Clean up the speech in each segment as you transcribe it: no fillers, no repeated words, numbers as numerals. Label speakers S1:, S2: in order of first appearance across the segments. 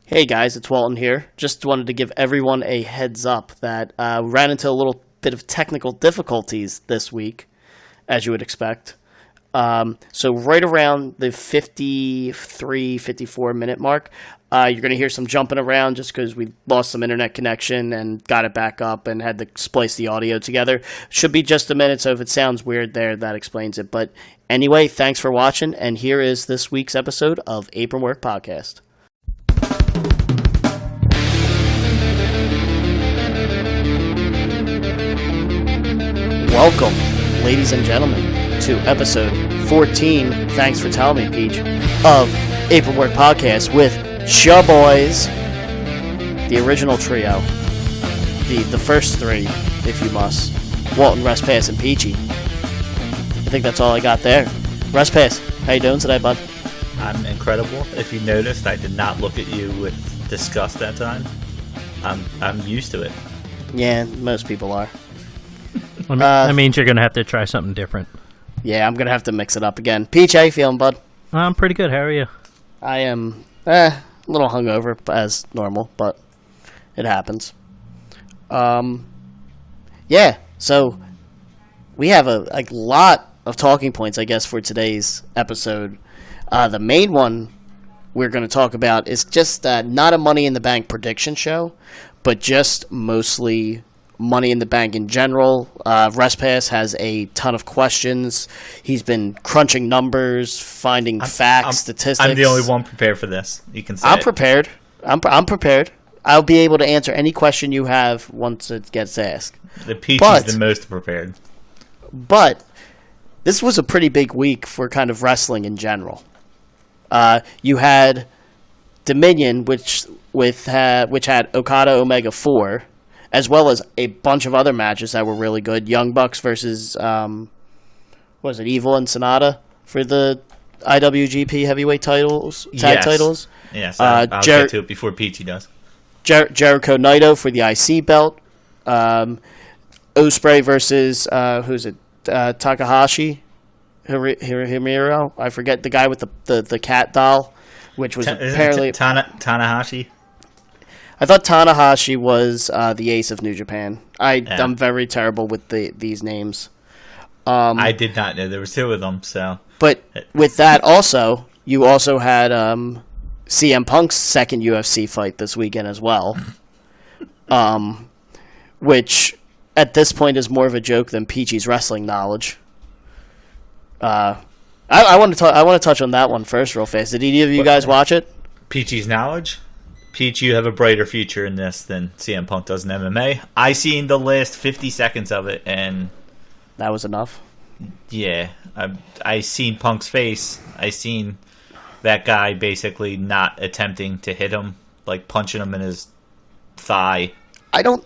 S1: Hey guys, it's Walton here. Just wanted to give everyone a heads up that we ran into a little bit of technical difficulties this week, as you would expect. So right around the 53, 54-minute mark, you're going to hear some jumping around just because we lost some internet connection and got it back up and had to splice the audio together. Should be just a minute, so if it sounds weird there, that explains it. But anyway, thanks for watching, and here is this week's episode of Apron Work Podcast. Welcome, ladies and gentlemen, to episode 14, thanks for telling me, Peach, of Apron Work Podcast with Shaw Boys, the original trio, the first three, if you must, Walton, Rest Pass, and Peachy. I think that's all I got there. Rest Pass, how you doing today, bud?
S2: I'm incredible. If you noticed, I did not look at you with disgust that time. I'm used to it.
S1: Yeah, most people are.
S3: That means you're going to have to try something different.
S1: Yeah, I'm going to have to mix it up again. Peach, how you feeling, bud?
S3: I'm pretty good. How are you?
S1: I am a little hungover, as normal, but it happens. Yeah, so we have a lot of talking points, I guess, for today's episode. The main one we're going to talk about is just not a Money in the Bank prediction show, but just mostly Money in the Bank in general. RestPass has a ton of questions. He's been crunching numbers, finding facts, statistics.
S2: I'm the only one prepared for this. You can say
S1: I'm prepared. I'm prepared. I'll be able to answer any question you have once it gets asked.
S2: The Peach is the most prepared.
S1: But this was a pretty big week for kind of wrestling in general. You had Dominion, which had Okada Omega 4, as well as a bunch of other matches that were really good. Young Bucks versus, was it Evil and Sonata for the IWGP heavyweight titles, tag titles?
S2: Yes, I'll get to it before Peachy does.
S1: Jericho Naito for the IC belt. Ospreay versus, who's it? Takahashi Himiro. I forget the guy with the cat doll, which was apparently
S2: Tanahashi.
S1: I thought Tanahashi was the ace of New Japan. I'm very terrible with these names.
S2: I did not know there were two of them. So,
S1: but with that also, you also had CM Punk's second UFC fight this weekend as well, which at this point is more of a joke than Peachy's wrestling knowledge. I want to touch on that one first, real fast. Did any of you guys watch it?
S2: Peachy's knowledge. Peach, you have a brighter future in this than CM Punk does in MMA. I seen the last 50 seconds of it, and
S1: that was enough.
S2: Yeah, I seen Punk's face. I seen that guy basically not attempting to hit him, like punching him in his thigh. I don't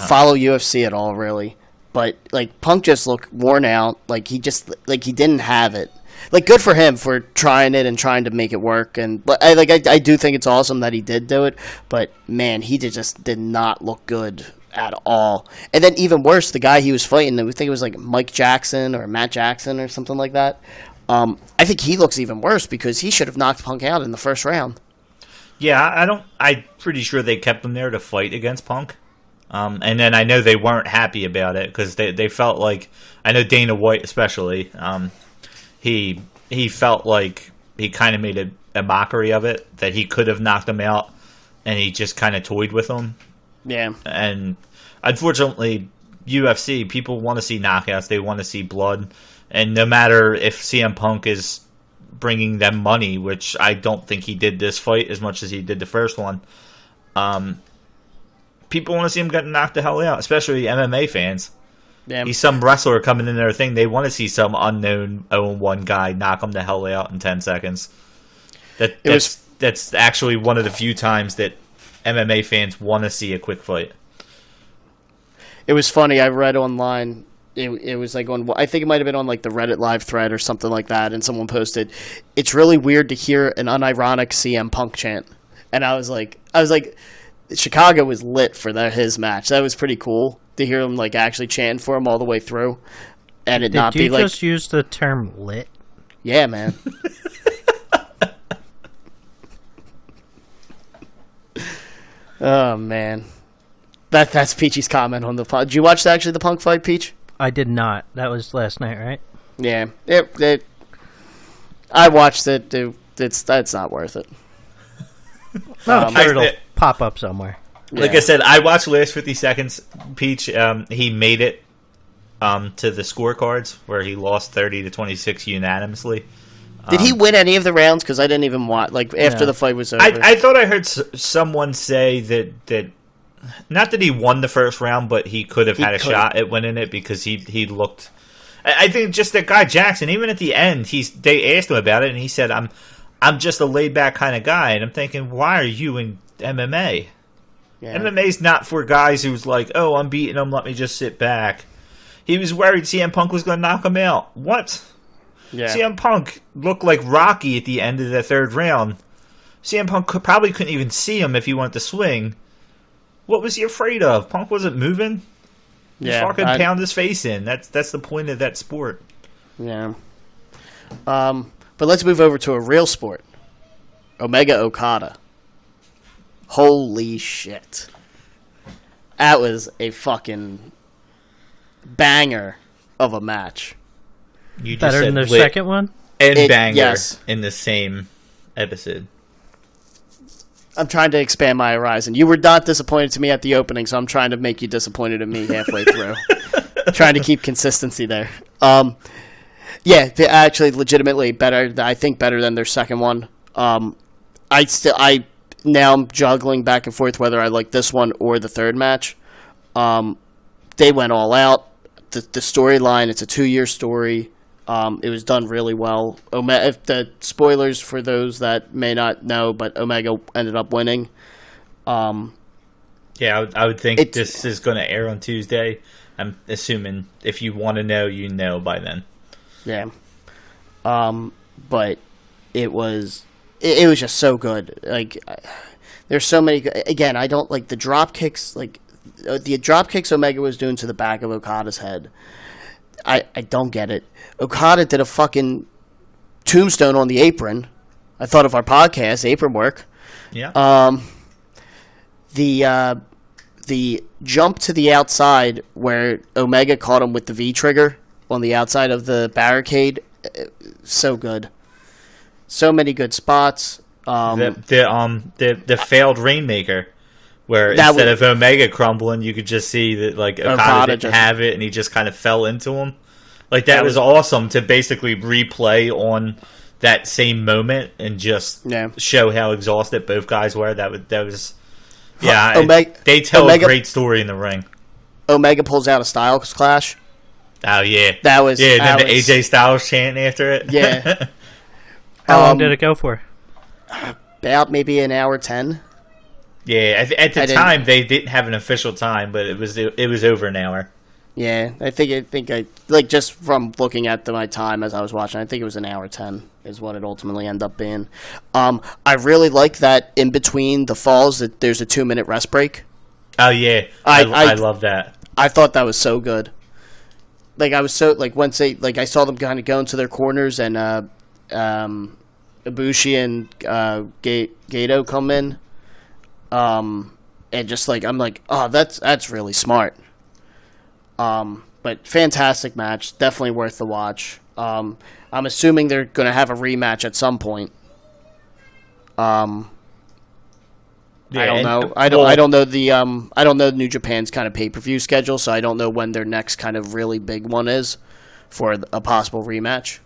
S1: follow UFC at all, really, but like Punk just looked worn out. Like he didn't have it. Like, good for him for trying it and trying to make it work. And I do think it's awesome that he did do it. But, man, he just did not look good at all. And then even worse, the guy he was fighting, I think it was like Mike Jackson or Matt Jackson or something like that. I think he looks even worse because he should have knocked Punk out in the first round.
S2: Yeah, I'm pretty sure they kept him there to fight against Punk. And then I know they weren't happy about it because they felt like, I know Dana White especially, He felt like he kind of made a mockery of it, that he could have knocked him out, and he just kind of toyed with him.
S1: Yeah.
S2: And unfortunately, UFC, people want to see knockouts. They want to see blood. And no matter if CM Punk is bringing them money, which I don't think he did this fight as much as he did the first one, people want to see him get knocked the hell out, especially MMA fans. Yeah. He's some wrestler coming in their thing. They want to see some unknown 0-1 guy knock him the hell out in 10 seconds. That's actually one of the few times that MMA fans want to see a quick fight.
S1: It was funny. I read online. It was like on. I think it might have been on like the Reddit live thread or something like that, and someone posted, "It's really weird to hear an unironic CM Punk chant," and I was like, Chicago was lit for his match. That was pretty cool to hear him like actually chanting for him all the way through, and it not be like.
S3: Did you just use the term lit?
S1: Yeah, man. Oh man, that's Peachy's comment on the Punk. Did you watch the Punk fight, Peach?
S3: I did not. That was last night, right?
S1: Yeah, I watched it. That's not worth it.
S3: I'm sure it'll pop up somewhere.
S2: Like I said, I watched the last 50 seconds. Peach, he made it to the scorecards where he lost 30-26 unanimously.
S1: Did he win any of the rounds? Because I didn't even watch. Like after the fight was over,
S2: I thought I heard someone say that not that he won the first round, but he could have had a shot at winning it because he looked. I think just that guy Jackson. Even at the end, they asked him about it, and he said, "I'm just a laid back kind of guy." And I'm thinking, why are you in MMA? Yeah. MMA's not for guys who's like, "Oh, I'm beating him. Let me just sit back." He was worried CM Punk was going to knock him out. What? Yeah. CM Punk looked like Rocky at the end of the third round. CM Punk probably couldn't even see him if he wanted to swing. What was he afraid of? Punk wasn't moving. Just fucking pound his face in. That's the point of that sport.
S1: Yeah. But let's move over to a real sport. Omega Okada. Holy shit. That was a fucking banger of a match.
S2: You just
S3: better than the second one?
S2: And banger in the same episode.
S1: I'm trying to expand my horizon. You were not disappointed to me at the opening, so I'm trying to make you disappointed in me halfway through. Trying to keep consistency there. Yeah, actually, legitimately better. I think better than their second one. Now I'm juggling back and forth whether I like this one or the third match. They went all out. The storyline, it's a 2-year story. It was done really well. If the spoilers for those that may not know, but Omega ended up winning.
S2: Yeah, I would think this is going to air on Tuesday. I'm assuming if you want to know, you know by then. Yeah.
S1: But it was just so good. Like, there's so many. Again, I don't like the drop kicks. Like the drop kicks Omega was doing to the back of Okada's head. I don't get it. Okada did a fucking tombstone on the apron. I thought of our podcast, apron work.
S2: Yeah.
S1: The jump to the outside where Omega caught him with the V trigger on the outside of the barricade, so good. So many good spots.
S2: The failed Rainmaker, where instead of Omega crumbling, you could just see that like Okada didn't have it, and he just kind of fell into him. Like that was awesome to basically replay on that same moment and just show how exhausted both guys were. That was they tell a great story in the ring.
S1: Omega pulls out a Styles Clash.
S2: Oh yeah,
S1: that was
S2: then the AJ Styles chant after it.
S1: Yeah.
S3: How long did it go for?
S1: About maybe an hour 10.
S2: Yeah, at the time they didn't have an official time, but it was over an hour.
S1: Yeah, I think I like just from looking at my time as I was watching, I think it was an hour 10 is what it ultimately ended up being. I really like that in between the falls that there's a 2-minute rest break.
S2: Oh yeah, I love that.
S1: I thought that was so good. Like I was so like once I saw them kind of go into their corners and Ibushi and Gato come in, and just like I'm like, oh, that's really smart. But fantastic match, definitely worth the watch. I'm assuming they're going to have a rematch at some point. I don't know. I don't know New Japan's kind of pay-per-view schedule, so I don't know when their next kind of really big one is for a possible rematch.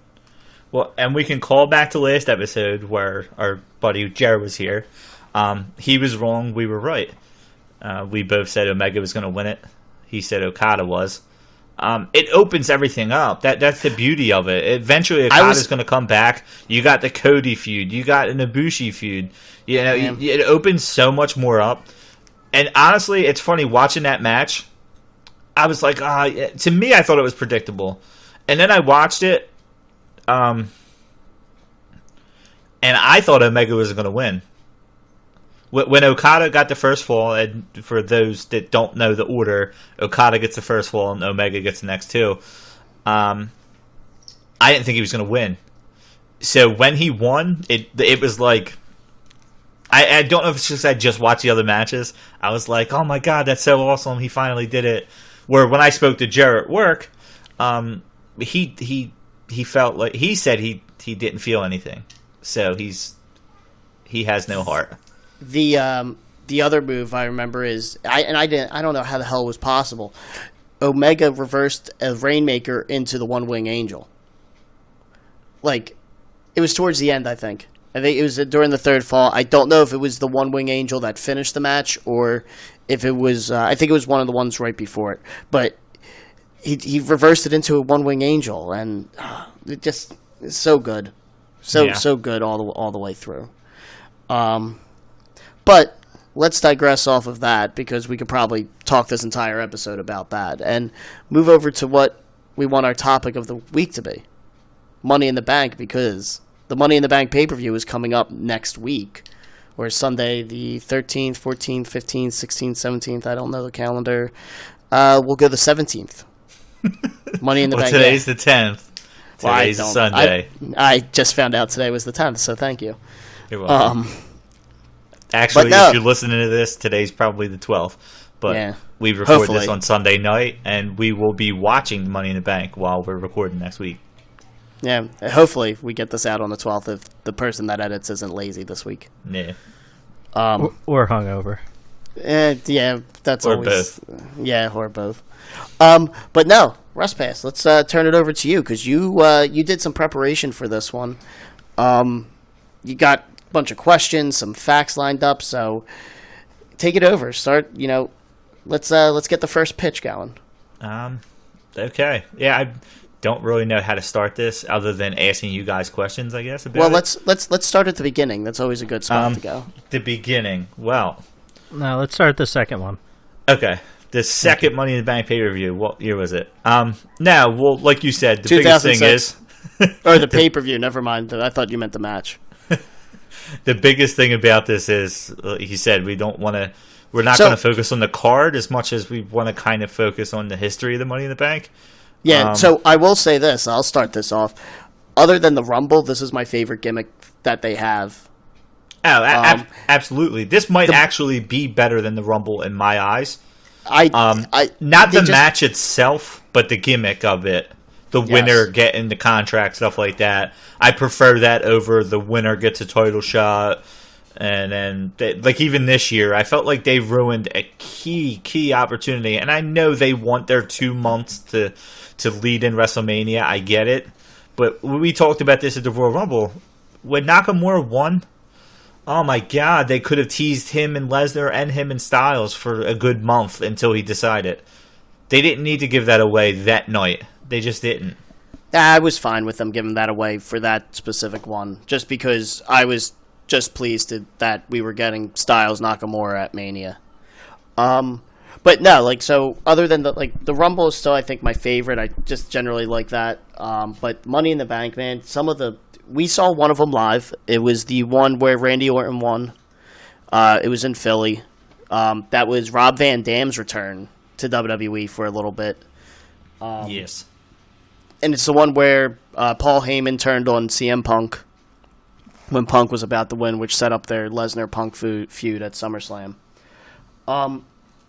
S2: Well, and we can call back to last episode where our buddy Jared was here. He was wrong. We were right. We both said Omega was going to win it. He said Okada was. It opens everything up. That's the beauty of it. Eventually, Okada's going to come back. You got the Cody feud. You got an Ibushi feud. You know, it opens so much more up. And honestly, it's funny watching that match. I was like, to me, I thought it was predictable. And then I watched it, and I thought Omega was going to win. When Okada got the first fall, and for those that don't know the order, Okada gets the first fall and Omega gets the next two. I didn't think he was going to win. So when he won, it was like I don't know if it's just I just watched the other matches. I was like, oh my god, that's so awesome! He finally did it. Where when I spoke to Jarrett at work, he felt like he said he didn't feel anything, so he has no heart.
S1: The other move I remember is I don't know how the hell it was possible. Omega reversed a Rainmaker into the One Wing Angel. Like, it was towards the end, I think. I think it was during the third fall. I don't know if it was the One Wing Angel that finished the match or if it was. I think it was one of the ones right before it. But he reversed it into a One Wing Angel, and it just is so good, so good all the way through. But let's digress off of that because we could probably talk this entire episode about that and move over to what we want our topic of the week to be. Money in the Bank, because the Money in the Bank pay-per-view is coming up next week, or Sunday the 13th, 14th, 15th, 16th, 17th. I don't know the calendar. We'll go the 17th. Money in the Bank.
S2: Today's the 10th. Today's Sunday.
S1: I just found out today was the 10th, so thank you.
S2: You're welcome. Actually,
S1: no.
S2: if you're listening to this, today's probably the 12th. But we record this on Sunday night, and we will be watching Money in the Bank while we're recording next week.
S1: Yeah, hopefully we get this out on the 12th if the person that edits isn't lazy this week.
S2: Yeah.
S3: Or hungover.
S1: Yeah, that's
S2: or
S1: always...
S2: both.
S1: Yeah, or both. But no, Russ Pass, let's turn it over to you, because you did some preparation for this one. You got a bunch of questions, some facts lined up, so take it over. Start, let's get the first pitch going.
S2: Okay. Yeah, I don't really know how to start this other than asking you guys questions, I guess. About
S1: let's start at the beginning. That's always a good spot to go.
S2: The beginning. Well,
S3: no, let's start the second one.
S2: Okay. The second Money in the Bank pay-per-view. What year was it? Now, well, like you said, the biggest thing is...
S1: or the pay-per-view, never mind. I thought you meant the match.
S2: The biggest thing about this is, like he said, we're not going to focus on the card as much as we want to kind of focus on the history of the Money in the Bank.
S1: Yeah, so I will say this. I'll start this off. Other than the Rumble, this is my favorite gimmick that they have.
S2: Oh, absolutely. This might actually be better than the Rumble in my eyes. Not the match itself, but the gimmick of it. The winner getting the contract, stuff like that. I prefer that over the winner gets a title shot. And then, even this year, I felt like they ruined a key opportunity. And I know they want their 2 months to lead in WrestleMania. I get it. But we talked about this at the Royal Rumble. When Nakamura won, oh my God, they could have teased him and Lesnar and him and Styles for a good month until he decided. They didn't need to give that away that night. They just didn't.
S1: I was fine with them giving that away for that specific one, just because I was just pleased that we were getting Styles Nakamura at Mania. But no, so other than the Rumble is still, I think, my favorite. I just generally like that. But Money in the Bank, man, we saw one of them live. It was the one where Randy Orton won. It was in Philly. That was Rob Van Dam's return to WWE for a little bit.
S2: Yes.
S1: And it's the one where Paul Heyman turned on CM Punk when Punk was about to win, which set up their Lesnar-Punk feud at SummerSlam.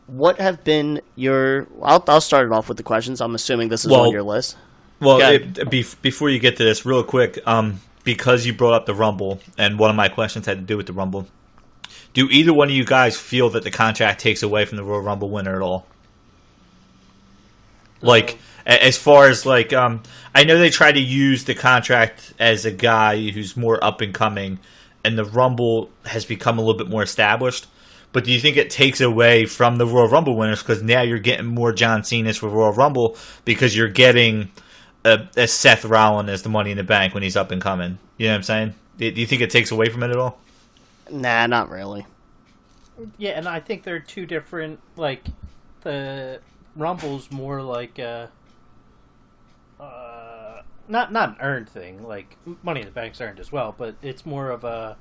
S1: What have been your... I'll start it off with the questions. I'm assuming this is on your list.
S2: Well, before you get to this, real quick, because you brought up the Rumble, and one of my questions had to do with the Rumble, do either one of you guys feel that the contract takes away from the Royal Rumble winner at all? As far as, I know they try to use the contract as a guy who's more up-and-coming, and the Rumble has become a little bit more established. But do you think it takes away from the Royal Rumble winners because now you're getting more John Cena's for Royal Rumble because you're getting a Seth Rollins as the Money in the Bank when he's up and coming? You know what I'm saying? Do you think it takes away from it at all?
S1: Nah, not really.
S3: Yeah, and I think they're two different, the Rumble's more like not an earned thing. Money in the Bank's earned as well, but it's more of a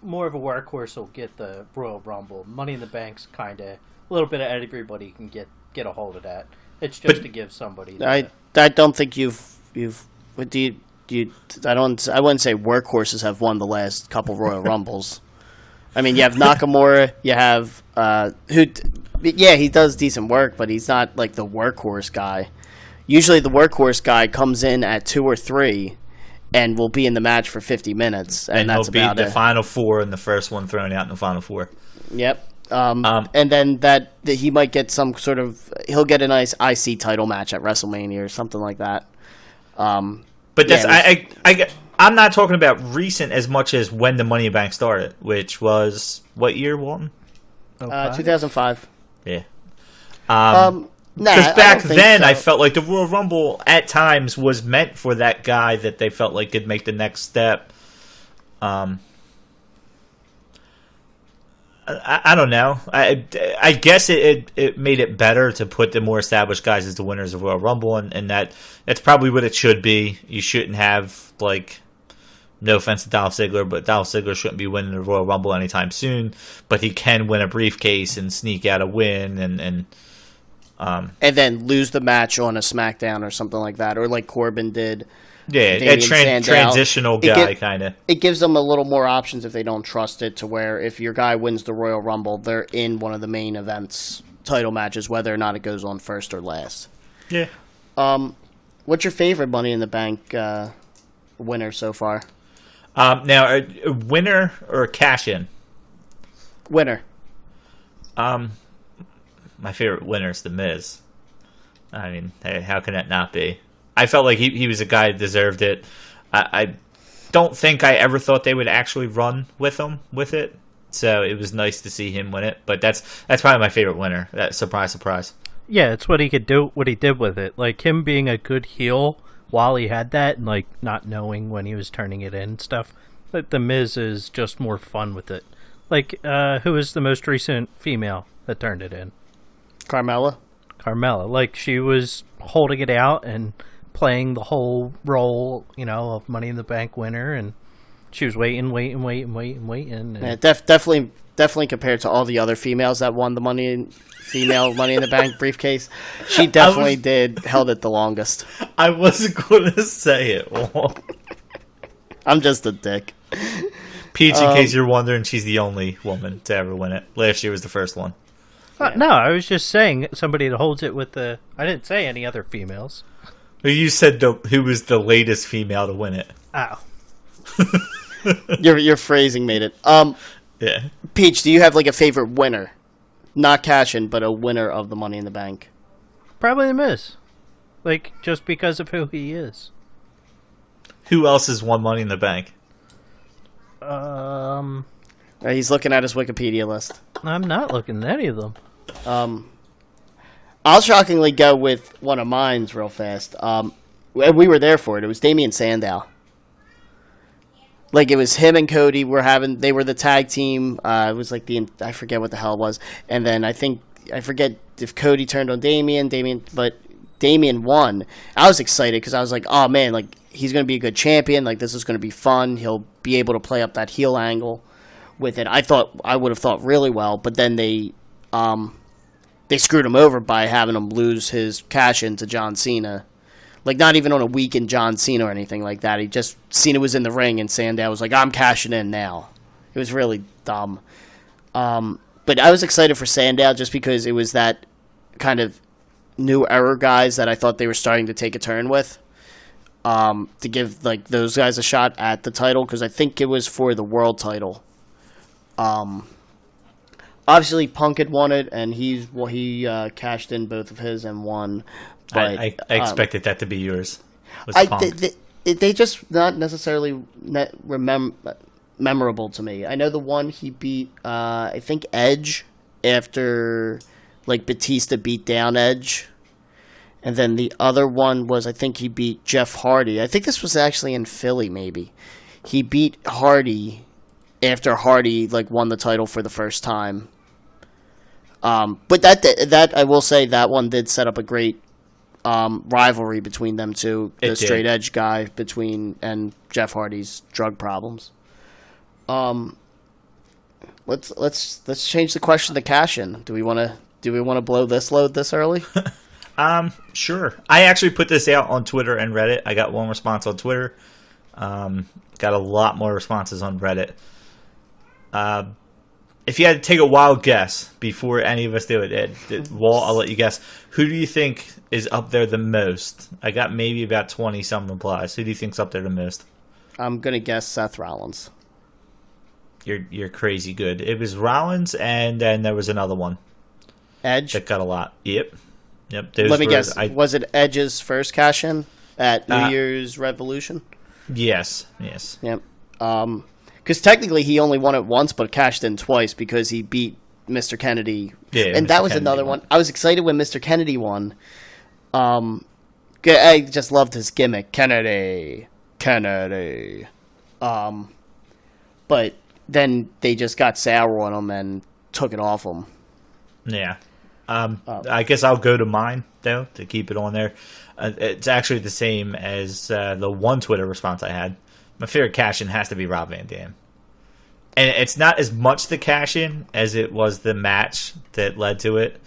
S3: workhorse will get the Royal Rumble. Money in the Bank's kind of a little bit of everybody can get a hold of that. It's just to give somebody.
S1: I don't think you've. What do you? I wouldn't say workhorses have won the last couple Royal Rumbles. I mean, you have Nakamura. You have he does decent work, but he's not like the workhorse guy. Usually, the workhorse guy comes in at 2 or 3, and will be in the match for 50 minutes, and that's
S2: he'll be
S1: about
S2: the
S1: it.
S2: final 4 and the first one thrown out in the final 4.
S1: Yep. And then that he might get he'll get a nice IC title match at WrestleMania or something like that.
S2: But that's I'm not talking about recent as much as when the Money in the Bank started, which was what year, Walton?
S1: 2005.
S2: Yeah.
S1: Because
S2: back then, I felt like the Royal Rumble at times was meant for that guy that they felt like could make the next step. I don't know. I guess it made it better to put the more established guys as the winners of Royal Rumble, and that's probably what it should be. You shouldn't have, like, no offense to Dolph Ziggler, but Dolph Ziggler shouldn't be winning the Royal Rumble anytime soon. But he can win a briefcase and sneak out a win, and
S1: then lose the match on a SmackDown or something like that, or like Corbin did.
S2: Yeah, a transitional guy, kind of.
S1: It gives them a little more options if they don't trust it, to where if your guy wins the Royal Rumble, they're in one of the main events title matches, whether or not it goes on first or last.
S2: Yeah.
S1: What's your favorite Money in the Bank winner so far?
S2: Now, a winner or cash in?
S1: Winner.
S2: My favorite winner is The Miz. I mean, hey, how can that not be? I felt like he was a guy that deserved it. I don't think I ever thought they would actually run with him with it, so it was nice to see him win it. But that's probably my favorite winner. That surprise.
S3: Yeah, it's what he could do, what he did with it. Like him being a good heel while he had that, and like not knowing when he was turning it in and stuff. Like the Miz is just more fun with it. Like who was the most recent female that turned it in?
S1: Carmella.
S3: Like she was holding it out and playing the whole role, of Money in the Bank winner, and she was waiting. And
S1: yeah, definitely compared to all the other females that won the Money in the Bank briefcase, she definitely held it the longest.
S2: I wasn't going to say it.
S1: I'm just a dick.
S2: Peach, in case you're wondering, she's the only woman to ever win it. Last year was the first one.
S3: Yeah. No, I was just saying somebody that holds it with the... I didn't say any other females.
S2: You said who was the latest female to win it.
S3: Oh.
S1: Your phrasing made it.
S2: Yeah.
S1: Peach, do you have like a favorite winner? Not cash-in, but a winner of the Money in the Bank.
S3: Probably The Miz. Like, just because of who he is.
S2: Who else has won Money in the Bank?
S1: He's looking at his Wikipedia list.
S3: I'm not looking at any of them.
S1: I'll shockingly go with one of mine real fast. We were there for it. It was Damian Sandow. Like, it was him and Cody they were the tag team. It was like I forget what the hell it was. And then I forget if Cody turned on but Damian won. I was excited because I was like, oh man, like, he's going to be a good champion. Like, this is going to be fun. He'll be able to play up that heel angle with it. I would have thought really well, but then they screwed him over by having him lose his cash in to John Cena. Like, not even on a week in John Cena or anything like that. Cena was in the ring and Sandow was like, I'm cashing in now. It was really dumb. But I was excited for Sandow just because it was that kind of new era guys that I thought they were starting to take a turn with. To give like those guys a shot at the title, because I think it was for the world title. Obviously Punk had won it, and he cashed in both of his and won. But
S2: I expected that to be yours.
S1: They just not necessarily memorable to me. I know the one he beat, I think Edge after like Batista beat down Edge. And then the other one was, I think he beat Jeff Hardy. I think this was actually in Philly, maybe. He beat Hardy after Hardy like won the title for the first time. But that I will say that one did set up a great rivalry between them two. The straight edge guy and Jeff Hardy's drug problems. Let's change the question to cash in. Do we want to blow this load this early?
S2: Sure. I actually put this out on Twitter and Reddit. I got one response on Twitter. Got a lot more responses on Reddit. if you had to take a wild guess before any of us do it, Ed, Walt, I'll let you guess. Who do you think is up there the most? I got maybe about 20-some replies. Who do you think's up there the most?
S1: I'm going to guess Seth Rollins.
S2: You're crazy good. It was Rollins, and then there was another one.
S1: Edge?
S2: That got a lot. Yep.
S1: Let me guess. Was it Edge's first cash-in at New Year's Revolution?
S2: Yes.
S1: Yep. Because technically he only won it once, but cashed in twice because he beat Mr. Kennedy.
S2: Yeah,
S1: and
S2: Mr.
S1: that was
S2: Kennedy
S1: another
S2: won.
S1: one. I was excited when Mr. Kennedy won. I just loved his gimmick. Kennedy. But then they just got sour on him and took it off him.
S2: Yeah. I guess I'll go to mine, though, to keep it on there. It's actually the same as the one Twitter response I had. My favorite cash-in has to be Rob Van Dam. And it's not as much the cash-in as it was the match that led to it.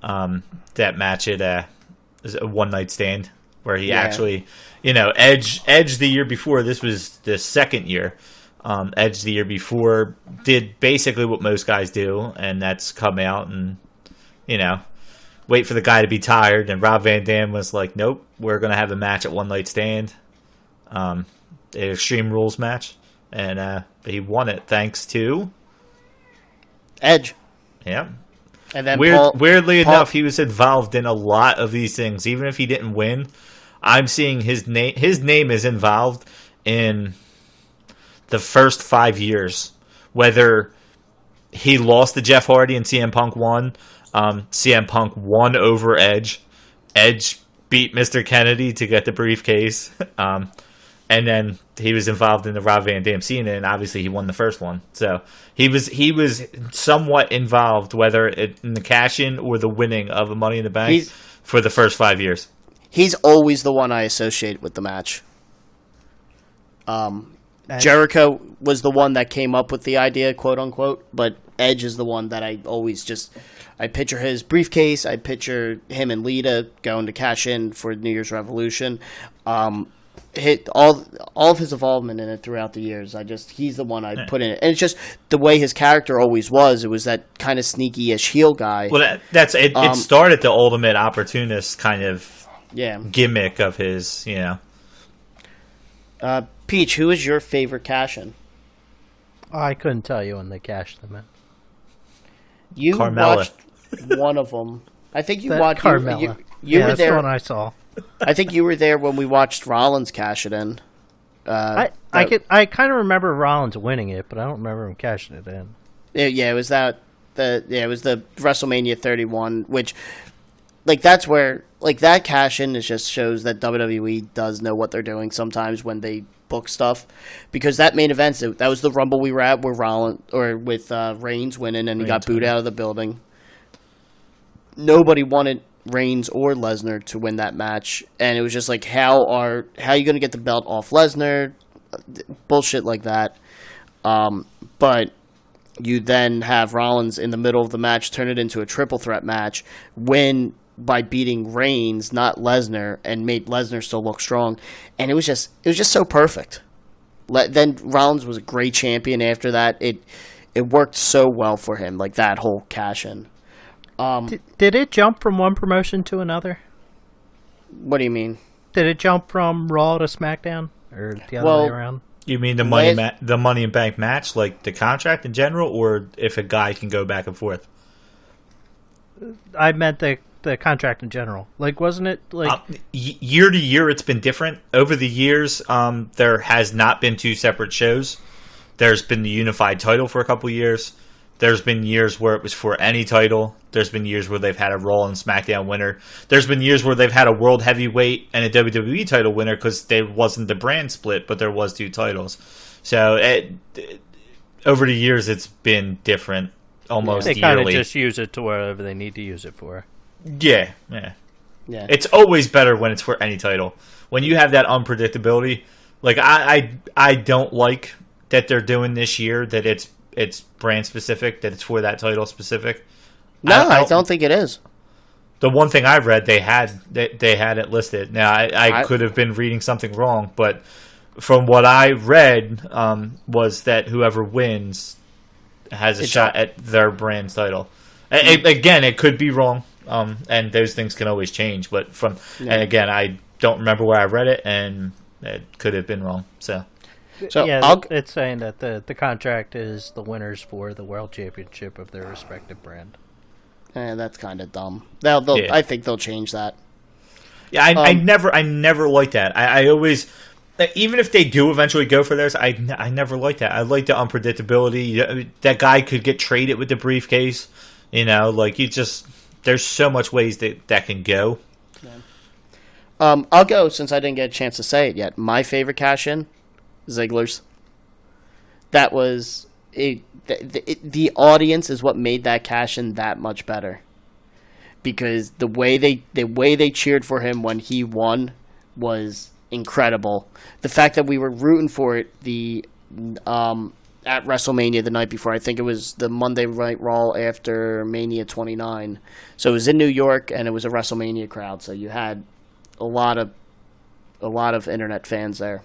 S2: That match at was a one-night stand where he actually, Edge the year before, this was the second year. Edge the year before did basically what most guys do, and that's come out and, wait for the guy to be tired. And Rob Van Dam was like, nope, we're going to have a match at One Night Stand. An Extreme Rules match. And he won it thanks to
S1: Edge.
S2: Yeah.
S1: And then
S2: weirdly enough, he was involved in a lot of these things. Even if he didn't win, I'm seeing his name. His name is involved in the first 5 years. Whether he lost to Jeff Hardy and CM Punk won, CM Punk won over Edge. Edge beat Mr. Kennedy to get the briefcase. And then he was involved in the Rob Van Dam scene, and obviously he won the first one. So he was somewhat involved, whether in the cash-in or the winning of a Money in the Bank for the first 5 years.
S1: He's always the one I associate with the match. Jericho was the one that came up with the idea, quote unquote, but Edge is the one that I always I picture his briefcase. I picture him and Lita going to cash in for New Year's Revolution. Hit all of his involvement in it throughout the years. He's the one I put in it, and it's just the way his character always was. It was that kind of sneaky-ish heel guy.
S2: Well, it started the ultimate opportunist kind of gimmick of his,
S1: Peach, who is your favorite cash-in?
S3: I couldn't tell you when they cashed them in.
S1: You
S2: Carmella.
S1: watched one of them. I think you
S3: That
S1: watched
S3: Carmella.
S1: You were
S3: that's
S1: there.
S3: the one I saw.
S1: I think you were there when we watched Rollins cash it in.
S3: I kind of remember Rollins winning it, but I don't remember him cashing it in.
S1: It was that. It was the WrestleMania 31, which, that's where that cash in just shows that WWE does know what they're doing sometimes when they book stuff, because that main event, that was the Rumble we were at where with Reigns winning and he got booed out of the building. Nobody wanted Reigns or Lesnar to win that match, and it was just how are you going to get the belt off Lesnar? Bullshit like that. But you then have Rollins in the middle of the match turn it into a triple threat match, win by beating Reigns, not Lesnar, and made Lesnar still look strong, and it was just so perfect. Then Rollins was a great champion after that. It worked so well for him, that whole cash in.
S3: Did it jump from one promotion to another?
S1: What do you mean?
S3: Did it jump from Raw to SmackDown, or the other way around?
S2: You mean the Money in Bank match, like the contract in general, or if a guy can go back and forth?
S3: I meant the contract in general. Wasn't it
S2: year to year? It's been different over the years. There has not been two separate shows. There's been the unified title for a couple years. There's been years where it was for any title. There's been years where they've had a Raw and SmackDown winner. There's been years where they've had a World Heavyweight and a WWE title winner because there wasn't the brand split, but there was two titles. So over the years, it's been different almost
S3: They
S2: yearly.
S3: kind of just use it to wherever they need to use it for.
S2: Yeah. It's always better when it's for any title. When you have that unpredictability, I don't like that they're doing this year that it's brand specific, that it's for that title specific.
S1: No, I don't think it is.
S2: The one thing I read, they had it listed. Now, I could have been reading something wrong, but from what I read, was that whoever wins has a shot at their brand's title. Again, it could be wrong, and those things can always change. But and again, I don't remember where I read it, and it could have been wrong. So
S3: yeah, it's saying that the contract is the winners for the world championship of their respective brand.
S1: That's kind of dumb. I think they'll change that.
S2: Yeah, I never liked that. I always, even if they do eventually go for theirs, I never liked that. I like the unpredictability. That guy could get traded with the briefcase. There's so much ways that can go.
S1: Yeah. I'll go since I didn't get a chance to say it yet. My favorite cash-in, Ziggler's. That was the audience is what made that cash-in that much better. Because the way they cheered for him when he won was incredible. The fact that we were rooting for it at WrestleMania the night before, I think it was the Monday Night Raw after Mania 29. So it was in New York and it was a WrestleMania crowd. So you had a lot of internet fans there.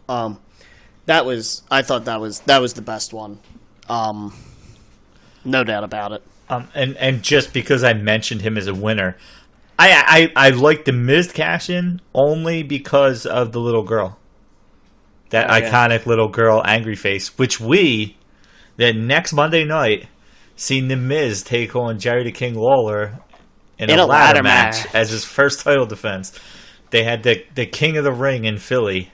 S1: I thought that was the best one. No doubt about it.
S2: And just because I mentioned him as a winner, I like the Miz cash in only because of the little girl. That iconic little girl, Angry Face, which that next Monday night, seen the Miz take on Jerry the King Lawler in a ladder match as his first title defense. They had the King of the Ring in Philly,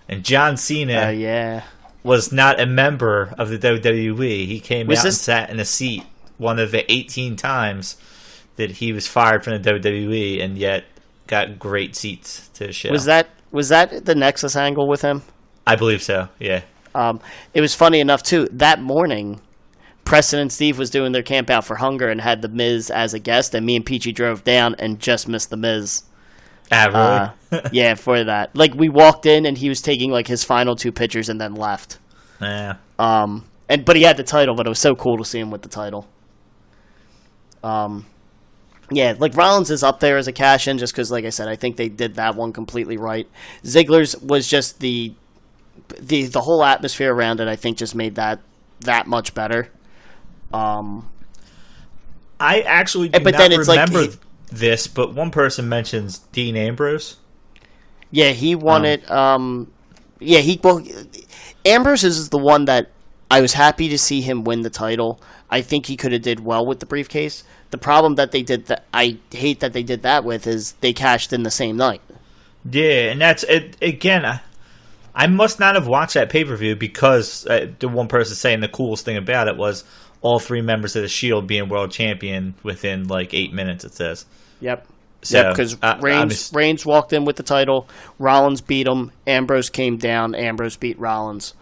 S2: and John Cena was not a member of the WWE. He came out and sat in a seat one of the 18 times that he was fired from the WWE, and yet got great seats to the show.
S1: Was that the Nexus angle with him?
S2: I believe so, yeah.
S1: It was funny enough, too. That morning, Preston and Steve was doing their Camp Out for Hunger and had The Miz as a guest, and me and Peachy drove down and just missed The Miz.
S2: Ah, really?
S1: Yeah, for that. Like, we walked in, and he was taking, like, his final 2 pictures and then left.
S2: Yeah.
S1: But he had the title, but it was so cool to see him with the title. Yeah, like Rollins is up there as a cash-in just because, like I said, I think they did that one completely right. Ziggler's was just the whole atmosphere around it, I think, just made that much better.
S2: I actually do not remember this, but one person mentions Dean Ambrose.
S1: Yeah, he won it. Ambrose is the one that I was happy to see him win the title. I think he could have did well with the briefcase. The problem that they did that I hate that they did that with is they cashed in the same night.
S2: Yeah, and that's it again. I must not have watched that pay-per-view because the one person saying the coolest thing about it was all 3 members of the Shield being world champion within like 8 minutes. It says.
S1: Yep.
S2: So,
S1: because Reigns walked in with the title. Rollins beat him. Ambrose came down. Ambrose beat Rollins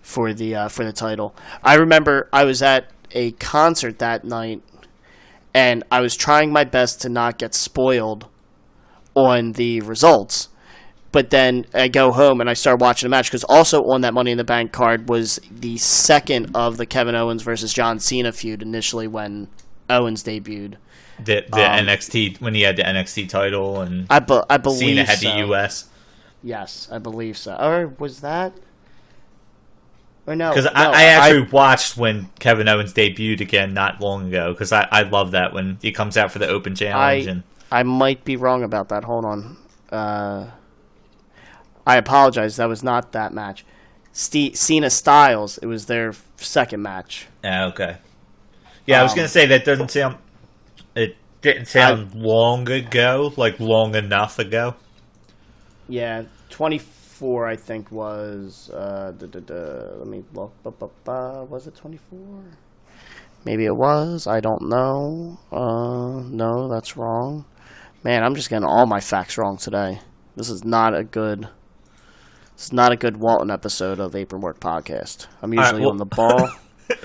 S1: for the title. I remember I was at a concert that night, and I was trying my best to not get spoiled on the results. But then I go home and I start watching the match because also on that Money in the Bank card was the second of the Kevin Owens versus John Cena feud initially when Owens debuted.
S2: The NXT, when he had the NXT title, and
S1: I believe
S2: Cena had
S1: so.
S2: the US.
S1: Yes, I believe so. Or was that? Or no?
S2: Because I actually watched when Kevin Owens debuted again not long ago, because I love that when he comes out for the Open Challenge.
S1: I might be wrong about that. Hold on. I apologize. That was not that match. Cena Styles, it was their second match.
S2: Okay. Yeah, I was going to say that doesn't sound... It didn't sound long ago, like long enough ago.
S1: Yeah, 24, I think, was... let me look. Was it 24? Maybe it was. I don't know. No, that's wrong. Man, I'm just getting all my facts wrong today. This is not a good... It's not a good Walton episode of Apron Work Podcast. I'm usually on the ball.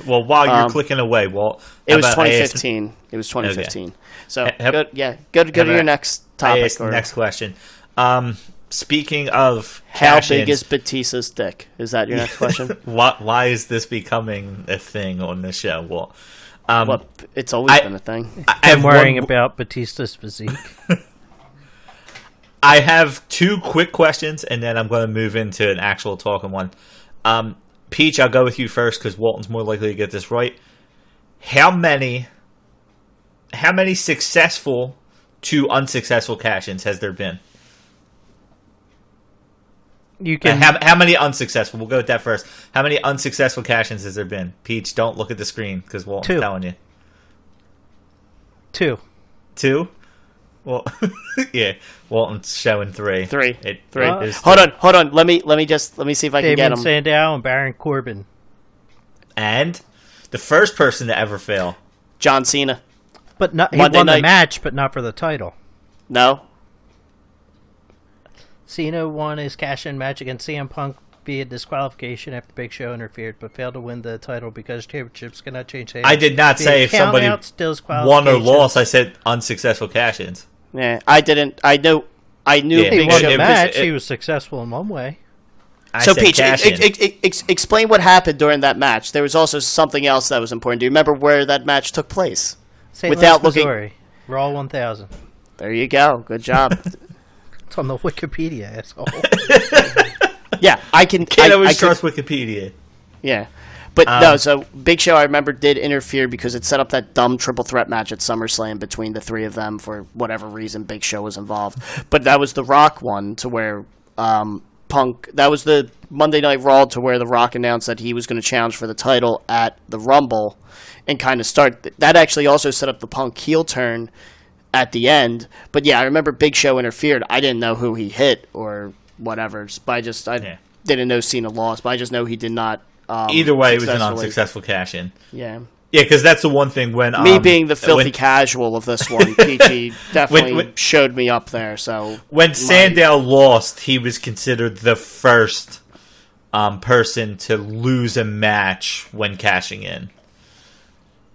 S2: Well, while you're clicking away, Walt...
S1: It was 2015. It was 2015. Okay. So, good. Yeah, go to your next topic.
S2: Next question. Speaking of
S1: how big is Batista's dick? Is that your next question?
S2: Why is this becoming a thing on the show, Walt?
S1: Well, it's always been a thing.
S3: I'm worrying about Batista's physique.
S2: I have 2 quick questions, and then I'm going to move into an actual talking one. Peach, I'll go with you first because Walton's more likely to get this right. How many successful to unsuccessful cash-ins has there been?
S3: You can
S2: how many unsuccessful? We'll go with that first. How many unsuccessful cash-ins has there been? Peach, don't look at the screen because Walton's
S3: 2.
S2: telling you.
S3: 2.
S2: 2? Well, yeah. Walton's showing 3.
S1: 3.
S2: Three.
S1: Hold on. Let me see if I can get
S3: Damon
S1: them.
S3: Sandow and Baron Corbin.
S2: And the first person to ever fail.
S1: John Cena.
S3: But he
S1: Monday
S3: won the
S1: night.
S3: match, but not for the title.
S1: No.
S3: Cena won his cash-in match against CM Punk via disqualification after Big Show interfered, but failed to win the title because championships cannot change hands.
S2: I did not say if somebody won or lost. I said unsuccessful cash-ins.
S1: Yeah, I didn't. I knew.
S2: Yeah,
S3: He
S1: Big
S3: won
S1: Show.
S3: the match.
S2: it-
S3: He was successful in one way.
S2: I
S1: So
S2: said
S1: Peach,
S2: cash-in.
S1: explain what happened during that match. There was also something else that was important. Do you remember where that match took place?
S3: St.
S1: Without
S3: Louis,
S1: looking-
S3: Missouri. Raw 1000.
S1: There you go. Good job.
S3: It's on the Wikipedia, asshole.
S1: Yeah, I can.
S2: Can't
S1: I
S2: always
S1: could-
S2: trust Wikipedia.
S1: Yeah. But no, so Big Show, I remember, did interfere because it set up that dumb triple threat match at SummerSlam between the three of them for whatever reason Big Show was involved. But that was the Rock one to where Punk, that was the Monday Night Raw to where The Rock announced that he was going to challenge for the title at the Rumble and kind of start. That actually also set up the Punk heel turn at the end. But yeah, I remember Big Show interfered. I didn't know who he hit or whatever. But I didn't know Cena lost, but I just know he did not.
S2: Either way, it was an
S1: successfully.
S2: unsuccessful cash-in.
S1: Yeah.
S2: Yeah, because that's the one thing when...
S1: Me being the filthy
S2: when,
S1: casual of this one, Peachy definitely
S2: when-
S1: showed me up there. So
S2: when Sandow lost, he was considered the first person to lose a match when cashing in.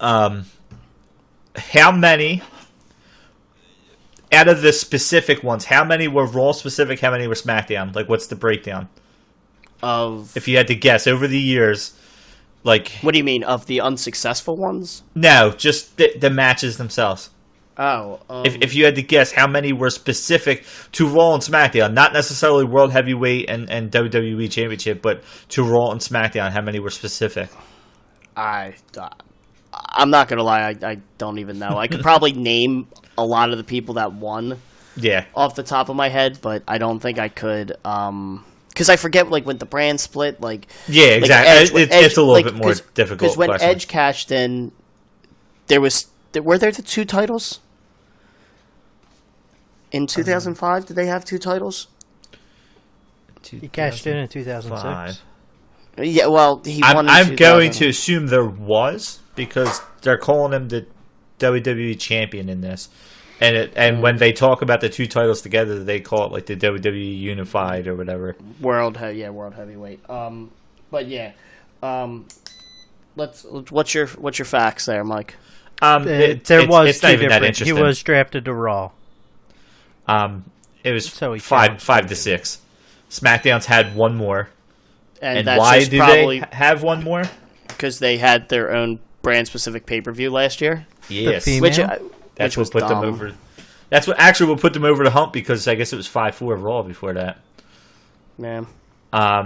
S2: How many... Out of the specific ones, how many were Raw specific, how many were SmackDown? Like, what's the breakdown? If you had to guess, over the years, like...
S1: What do you mean, of the unsuccessful ones?
S2: No, just the matches themselves.
S1: Oh.
S2: If you had to guess, how many were specific to Raw and SmackDown? Not necessarily World Heavyweight and WWE Championship, but to Raw and SmackDown, how many were specific?
S1: I'm not going to lie, I don't even know. I could probably name a lot of the people that won
S2: Yeah.
S1: off the top of my head, but I don't think I could... Because I forget, like, when the brand split, like...
S2: Yeah, exactly. It's a little bit more difficult.
S1: Because when
S2: question.
S1: Edge cashed in, were there the 2 titles? In 2005, did they have 2 titles?
S3: He cashed in 2006.
S1: Yeah, well, he won in
S2: I'm going
S1: 2000.
S2: to assume there was, because they're calling him the WWE Champion in this. And when they talk about the 2 titles together, they call it like the WWE Unified or whatever.
S1: World Heavyweight. But yeah, what's your facts there, Mike?
S2: It's not even that
S3: He
S2: interesting.
S3: was drafted to Raw.
S2: It was
S3: So he
S2: 5 to 6. SmackDown's had one more. And
S1: that's
S2: why
S1: just
S2: do
S1: probably
S2: they have one more?
S1: because they had their own brand specific pay per view last year.
S2: Yes.
S3: female?
S1: Which
S2: That's
S1: was
S2: what put them
S1: dumb.
S2: over. That's what actually will put them over the hump because I guess it was 5-4 Raw before that.
S1: Man,
S2: Um,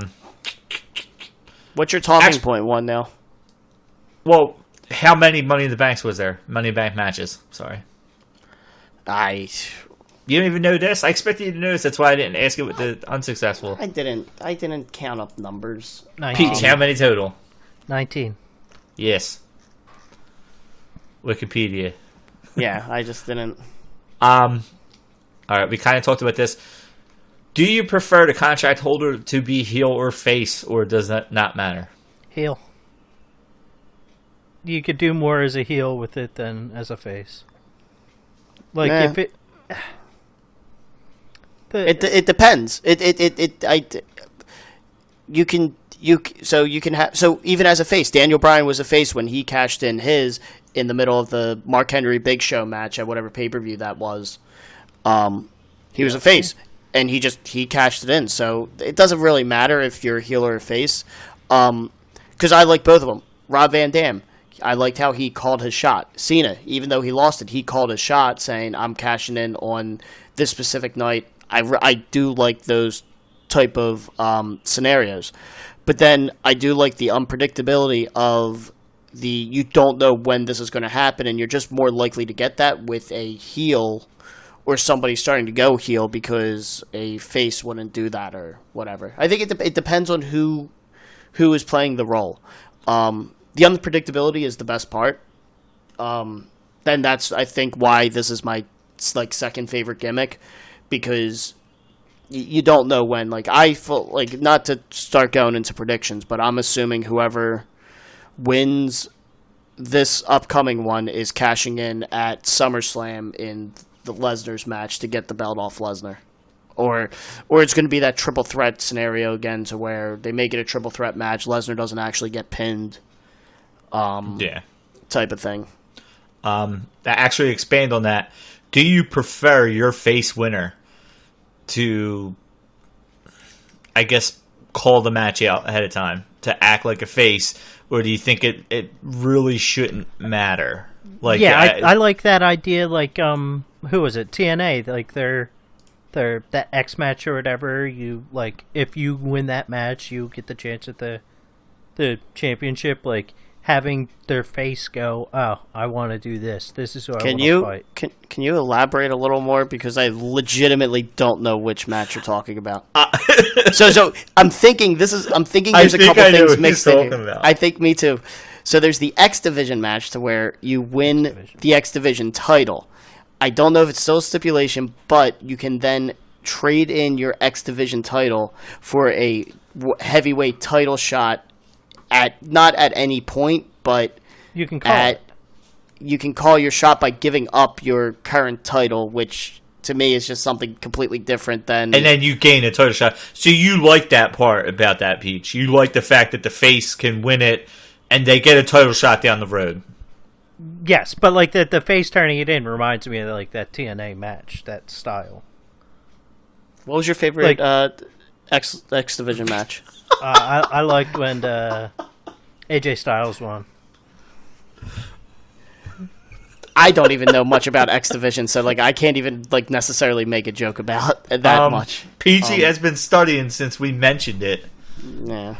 S1: what's your talking
S2: Actu-
S1: point one now?
S2: well, how many Money in the Banks was there? Money in the Bank matches. Sorry, you don't even know this. I expected you to know this. That's why I didn't ask it with the unsuccessful.
S1: I didn't count up numbers.
S3: 19.
S2: Peach, how many total?
S3: 19.
S2: Yes. Wikipedia.
S1: Yeah, I just didn't.
S2: All right, we kind of talked about this. Do you prefer the contract holder to be heel or face, or does that not matter?
S3: Heel. You could do more as a heel with it than as a face. Like
S1: Nah.
S3: if it.
S1: It depends. You can have even as a face, Daniel Bryan was a face when he cashed in his in the middle of the Mark Henry Big Show match at whatever pay-per-view that was. He was a face and he cashed it in. So it doesn't really matter if you're a heel or a face. Cuz I like both of them. Rob Van Dam, I liked how he called his shot. Cena, even though he lost it, he called his shot saying I'm cashing in on this specific night. I do like those type of scenarios. But then I do like the unpredictability of you don't know when this is going to happen, and you're just more likely to get that with a heel or somebody starting to go heel because a face wouldn't do that or whatever. I think it depends on who is playing the role. The unpredictability is the best part. Then that's, I think, why this is my second favorite gimmick, because you don't know when. Like, I feel like, not to start going into predictions, but I'm assuming whoever wins this upcoming one is cashing in at SummerSlam in the Lesnar's match to get the belt off Lesnar. Or it's going to be that triple threat scenario again, to where they make it a triple threat match. Lesnar doesn't actually get pinned. Type of thing.
S2: Actually, expand on that. Do you prefer your face winner to, I guess, call the match out ahead of time, to act like a face, or do you think it really shouldn't matter? Like,
S3: I like that idea. Like, who was it? TNA. Like, their that X match or whatever. You, like, if you win that match, you get the chance at the championship. Like, having their face go, oh, I want to do this. This is who I want to fight.
S1: Can you elaborate a little more, because I legitimately don't know which match you're talking about. So I'm thinking there's a couple things mixed in here. I think me too. So there's the X Division match, to where you win the X Division title. I don't know if it's still a stipulation, but you can then trade in your X Division title for a heavyweight title shot not at any point, but
S3: you can call it.
S1: You can call your shot by giving up your current title, which to me is just something completely different than...
S2: And then you gain a title shot. So you like that part about that, Peach. You like the fact that the face can win it, and they get a title shot down the road.
S3: Yes, but like the face turning it in reminds me of like that TNA match, that style.
S1: What was your favorite X Division match?
S3: I liked when AJ Styles won.
S1: I don't even know much about X Division, so like I can't even like necessarily make a joke about that much.
S2: PG has been studying since we mentioned it.
S1: Yeah.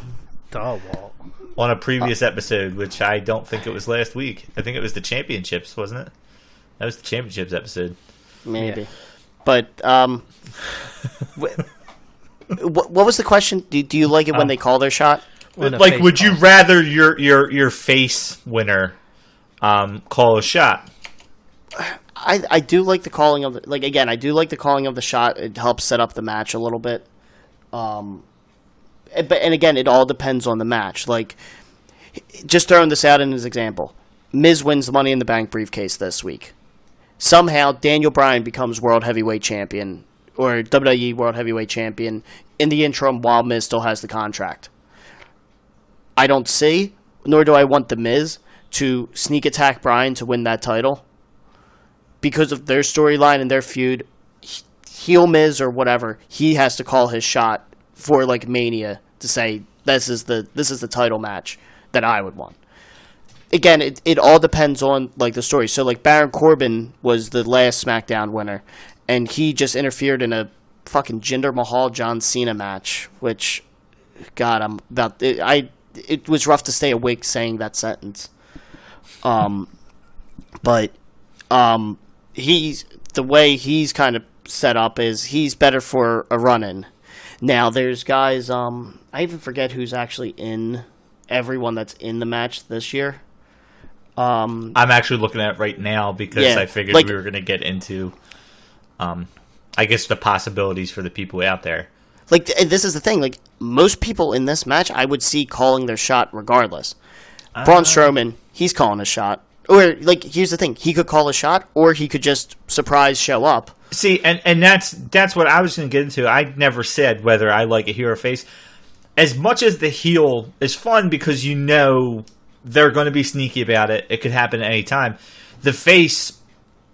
S2: On a previous episode, which I don't think it was last week. I think it was the championships, wasn't it? That was the championships episode.
S1: Maybe. Yeah. But what was the question? Do you like it when they call their shot?
S2: Like, would you rather your face winner call a shot?
S1: I do like the calling of I do like the calling of the shot. It helps set up the match a little bit. But again, it all depends on the match. Like, just throwing this out as an example, Miz wins the Money in the Bank briefcase this week. Somehow, Daniel Bryan becomes World Heavyweight Champion, or WWE World Heavyweight Champion, in the interim while Miz still has the contract. I don't see, nor do I want the Miz to sneak attack Bryan to win that title. Because of their storyline and their feud, heel Miz or whatever, he has to call his shot for like Mania to say this is the title match that I would want. Again, it all depends on like the story. So like Baron Corbin was the last SmackDown winner, and he just interfered in a fucking Jinder Mahal John Cena match, which, God, I'm about it. It was rough to stay awake saying that sentence. But he's the way he's kind of set up is he's better for a run-in. Now there's guys. I even forget who's actually in everyone that's in the match this year.
S2: I'm actually looking at it right now because I figured we were going to get into, I guess, the possibilities for the people out there.
S1: Like, this is the thing. Like, most people in this match, I would see calling their shot regardless. Braun Strowman, he's calling a shot. Or, like, here's the thing. He could call a shot, or he could just surprise show up.
S2: See, and that's what I was going to get into. I never said whether I like a heel or face. As much as the heel is fun because you know they're going to be sneaky about it. It could happen at any time. The face,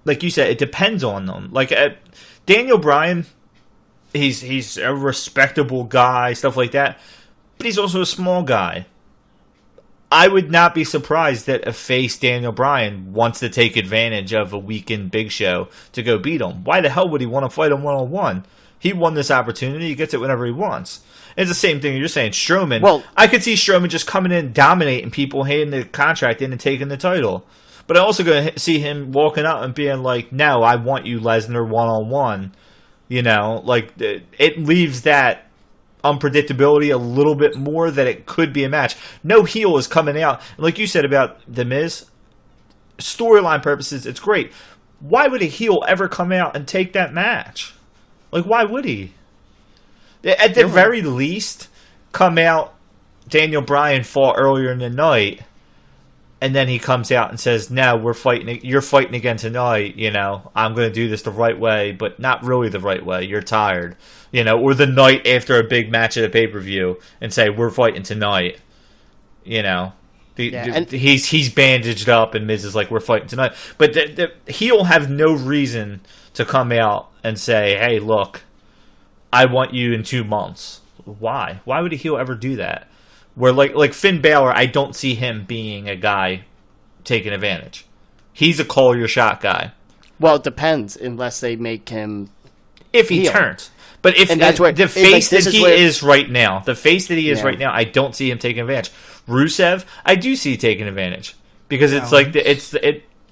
S2: like you said, it depends on them. Like, Daniel Bryan, he's a respectable guy, stuff like that. But he's also a small guy. I would not be surprised that a face Daniel Bryan wants to take advantage of a weakened Big Show to go beat him. Why the hell would he want to fight him one-on-one? He won this opportunity. He gets it whenever he wants. It's the same thing you're saying. Strowman,
S1: Well,
S2: I could see Strowman just coming in, dominating people, handing the contract in and taking the title. But I also going to see him walking out and being like, no, I want you, Lesnar, one-on-one. You know, like, it leaves that unpredictability a little bit more that it could be a match. No heel is coming out. Like you said about The Miz, storyline purposes, it's great. Why would a heel ever come out and take that match? Like, why would he? At the very least, come out, Daniel Bryan fought earlier in the night, and then he comes out and says, no, you're fighting again tonight, you know, I'm going to do this the right way, but not really the right way, you're tired, you know, or the night after a big match at a pay-per-view and say, we're fighting tonight, you know. He's bandaged up and Miz is like, we're fighting tonight. But he'll have no reason to come out and say, hey, look, I want you in 2 months. Why? Why would a heel ever do that? Where like Finn Balor, I don't see him being a guy taking advantage. He's a call your shot guy.
S1: Well, it depends, unless they make him
S2: if he
S1: heel.
S2: turns. But if
S1: and that's where,
S2: the face
S1: like,
S2: that he is right now, I don't see him taking advantage. Rusev, I do see taking advantage because it's like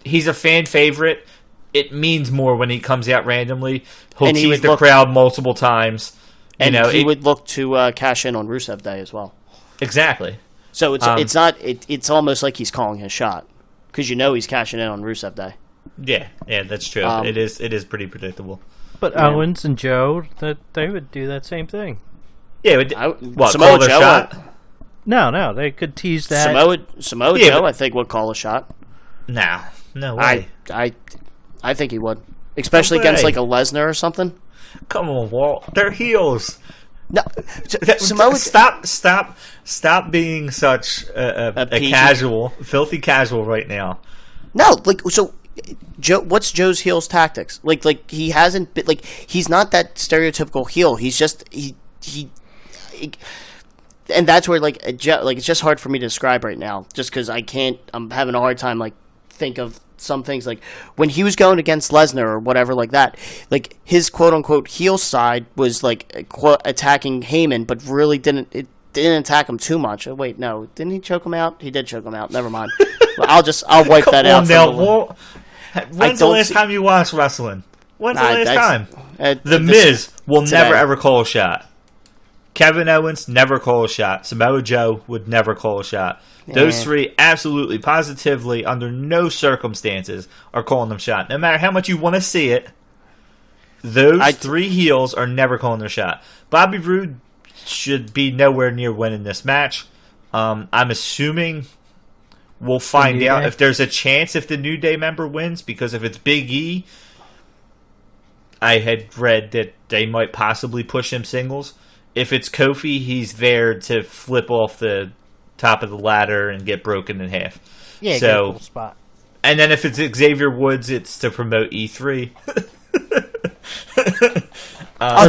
S2: he's a fan favorite. It means more when he comes out randomly. He'll tease the crowd multiple times.
S1: And he would look to cash in on Rusev Day as well.
S2: Exactly.
S1: So it's almost like he's calling his shot because he's cashing in on Rusev Day.
S2: Yeah, that's true. It is pretty predictable.
S3: But Owens and Joe, they would do that same thing.
S2: Yeah,
S1: Samoa Joe.
S3: Shot? No, they could tease that.
S1: Samoa Joe, I think, would call a shot.
S2: No way.
S1: I think he would, especially against like a Lesnar or something.
S2: Come on, Walt. They're heels.
S1: No, Samoa.
S2: Stop being such a casual, filthy casual right now.
S1: No, like so. Joe, what's Joe's heel's tactics? Like he hasn't been like he's not that stereotypical heel. He's just he and that's where like it's just hard for me to describe right now, just because I'm having a hard time like think of some things like when he was going against Lesnar or whatever like that. Like his quote unquote heel side was like attacking Heyman, but really didn't attack him too much. Oh, wait, no, didn't he choke him out? He did choke him out. Never mind. I'll wipe that out.
S2: When's the last time you watched wrestling? When's the last time? The Miz will never ever call a shot. Kevin Owens never call a shot. Samoa Joe would never call a shot. Those three absolutely, positively, under no circumstances are calling them shot. No matter how much you want to see it, those three heels are never calling their shot. Bobby Roode should be nowhere near winning this match. I'm assuming we'll find out if there's a chance if the New Day member wins, because if it's Big E, I had read that they might possibly push him singles. If it's Kofi, he's there to flip off the top of the ladder and get broken in half.
S3: Yeah, so, get a cool spot.
S1: And then if it's Xavier Woods, it's to promote E3.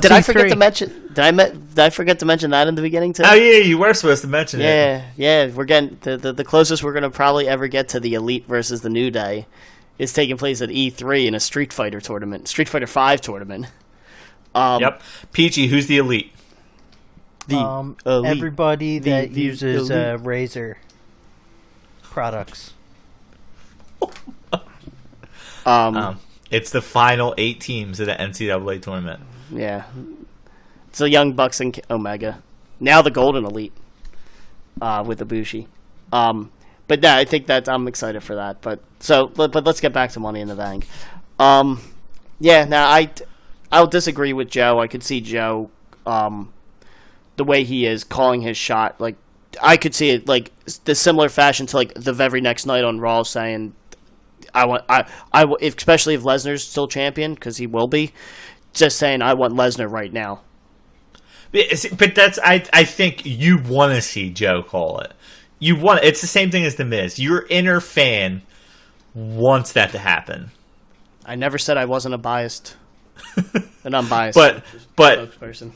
S1: Did I forget to mention? Did I forget to mention that in the beginning too?
S2: Oh yeah, you were supposed to mention it.
S1: Yeah. We're getting the closest we're gonna probably ever get to the Elite versus the New Day is taking place at E3 in a Street Fighter tournament, Street Fighter 5 tournament.
S2: Yep. Peachy, who's the Elite?
S1: Elite.
S3: Everybody that uses Razer products.
S2: It's the final 8 teams of the NCAA tournament.
S1: Yeah. It's the Young Bucks and Omega. Now the Golden Elite with Ibushi. But no, I think that I'm excited for that. But let's get back to Money in the Bank. I'll disagree with Joe. I could see Joe the way he is calling his shot. Like I could see it like the similar fashion to like the very next night on Raw saying, especially if Lesnar's still champion, because he will be, just saying I want Lesnar right now.
S2: But that's I think you want to see Joe call it. It's the same thing as the Miz. Your inner fan wants that to happen.
S1: I never said I wasn't an unbiased
S2: but
S1: spokesperson,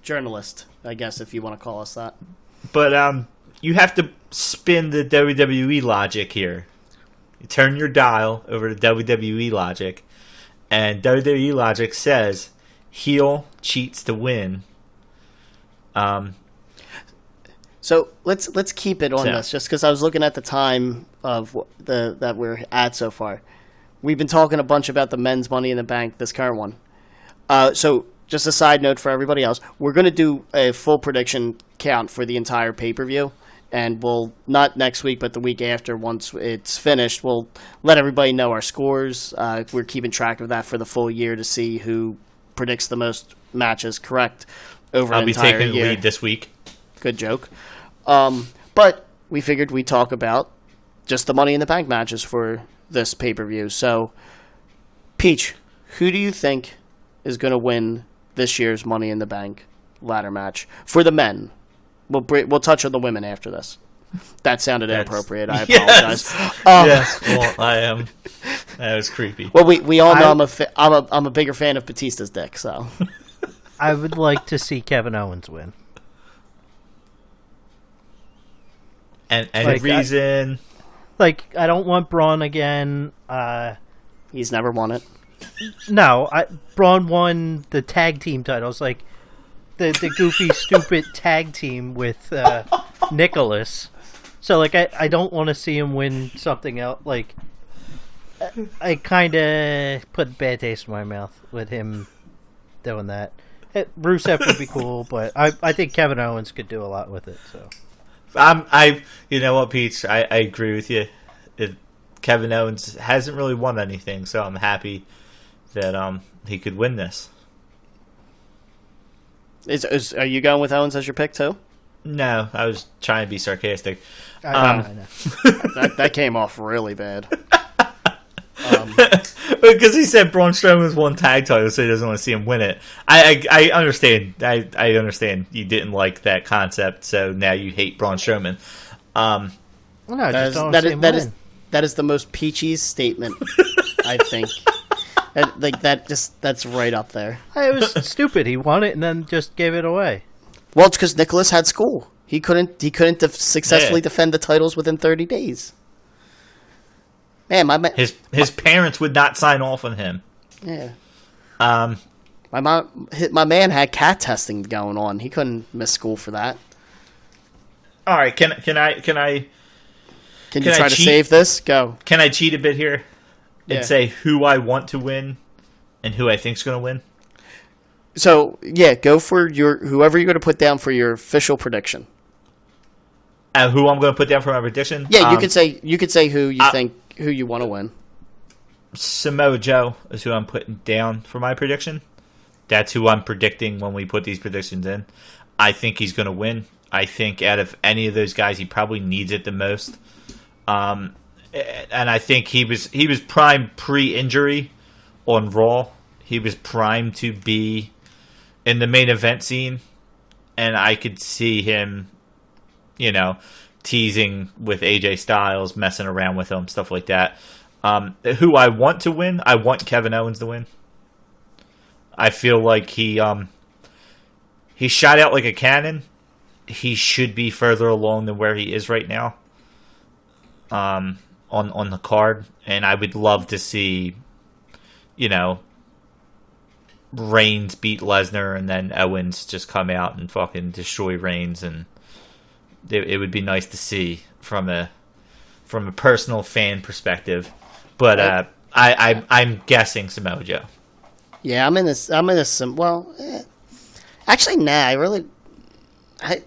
S1: journalist, I guess, if you want to call us that.
S2: But you have to spin the WWE logic here. You turn your dial over to WWE logic, and WWE logic says heel cheats to win.
S1: So let's keep it on
S2: So-
S1: this, just because I was looking at the time of that we're at so far. We've been talking a bunch about the men's Money in the Bank, this current one. So just a side note for everybody else, we're going to do a full prediction count for the entire pay-per-view, and we'll, not next week, but the week after, once it's finished, we'll let everybody know our scores. We're keeping track of that for the full year to see who predicts the most matches correct over
S2: I'll
S1: an
S2: be
S1: entire
S2: taking the
S1: year.
S2: lead this week.
S1: Good joke. But we figured we'd talk about just the Money in the Bank matches for this pay-per-view. So, Peach, who do you think is going to win this year's Money in the Bank ladder match for the men? We'll touch on the women after this. That sounded inappropriate. I apologize.
S2: Yes. Well, I am. That was creepy.
S1: Well, we all know I'm a bigger fan of Batista's dick. So
S3: I would like to see Kevin Owens win.
S2: And
S3: Like,
S2: reason.
S3: I don't want Braun again.
S1: he's never won it.
S3: No, Braun won the tag team titles, like the goofy, stupid tag team with Nicholas. So, I don't want to see him win something else. I kind of put a bad taste in my mouth with him doing that. Rusev would be cool, but I think Kevin Owens could do a lot with it. So,
S2: You know what, Peach? I agree with you. Kevin Owens hasn't really won anything, so I'm happy that he could win this.
S1: Are you going with Owens as your pick too?
S2: No, I was trying to be sarcastic.
S3: I know.
S1: That came off really bad.
S2: Because he said Braun Strowman's won tag title, so he doesn't want to see him win it. I understand. I understand you didn't like that concept, so now you hate Braun Strowman.
S3: Well, no, I just don't want to see him win.
S1: That is the most peachy statement, I think. That's right up there.
S3: It was stupid. He won it and then just gave it away.
S1: Well, it's because Nicholas had school. He couldn't successfully defend the titles within 30 days. Man,
S2: His parents would not sign off on him.
S1: Yeah. My man had cat testing going on. He couldn't miss school for that.
S2: All right, can I
S1: Can you try to save this? Go.
S2: Can I cheat a bit here and
S1: Yeah.
S2: say who I want to win and who I think's going to win?
S1: So yeah, go for whoever you're going to put down for your official prediction.
S2: Who I'm going to put down for my prediction?
S1: Yeah, you could say who you think who you want to win.
S2: Samoa Joe is who I'm putting down for my prediction. That's who I'm predicting when we put these predictions in. I think he's going to win. I think out of any of those guys, he probably needs it the most. And I think he was primed pre-injury on Raw. He was primed to be in the main event scene, and I could see him, teasing with AJ Styles, messing around with him, stuff like that. Who I want to win, I want Kevin Owens to win. I feel like he shot out like a cannon. He should be further along than where he is right now. On the card, and I would love to see, Reigns beat Lesnar, and then Owens just come out and fucking destroy Reigns, and it would be nice to see from a personal fan perspective. But I'm guessing Samoa Joe.
S1: Yeah, I'm in this. Well, actually, nah.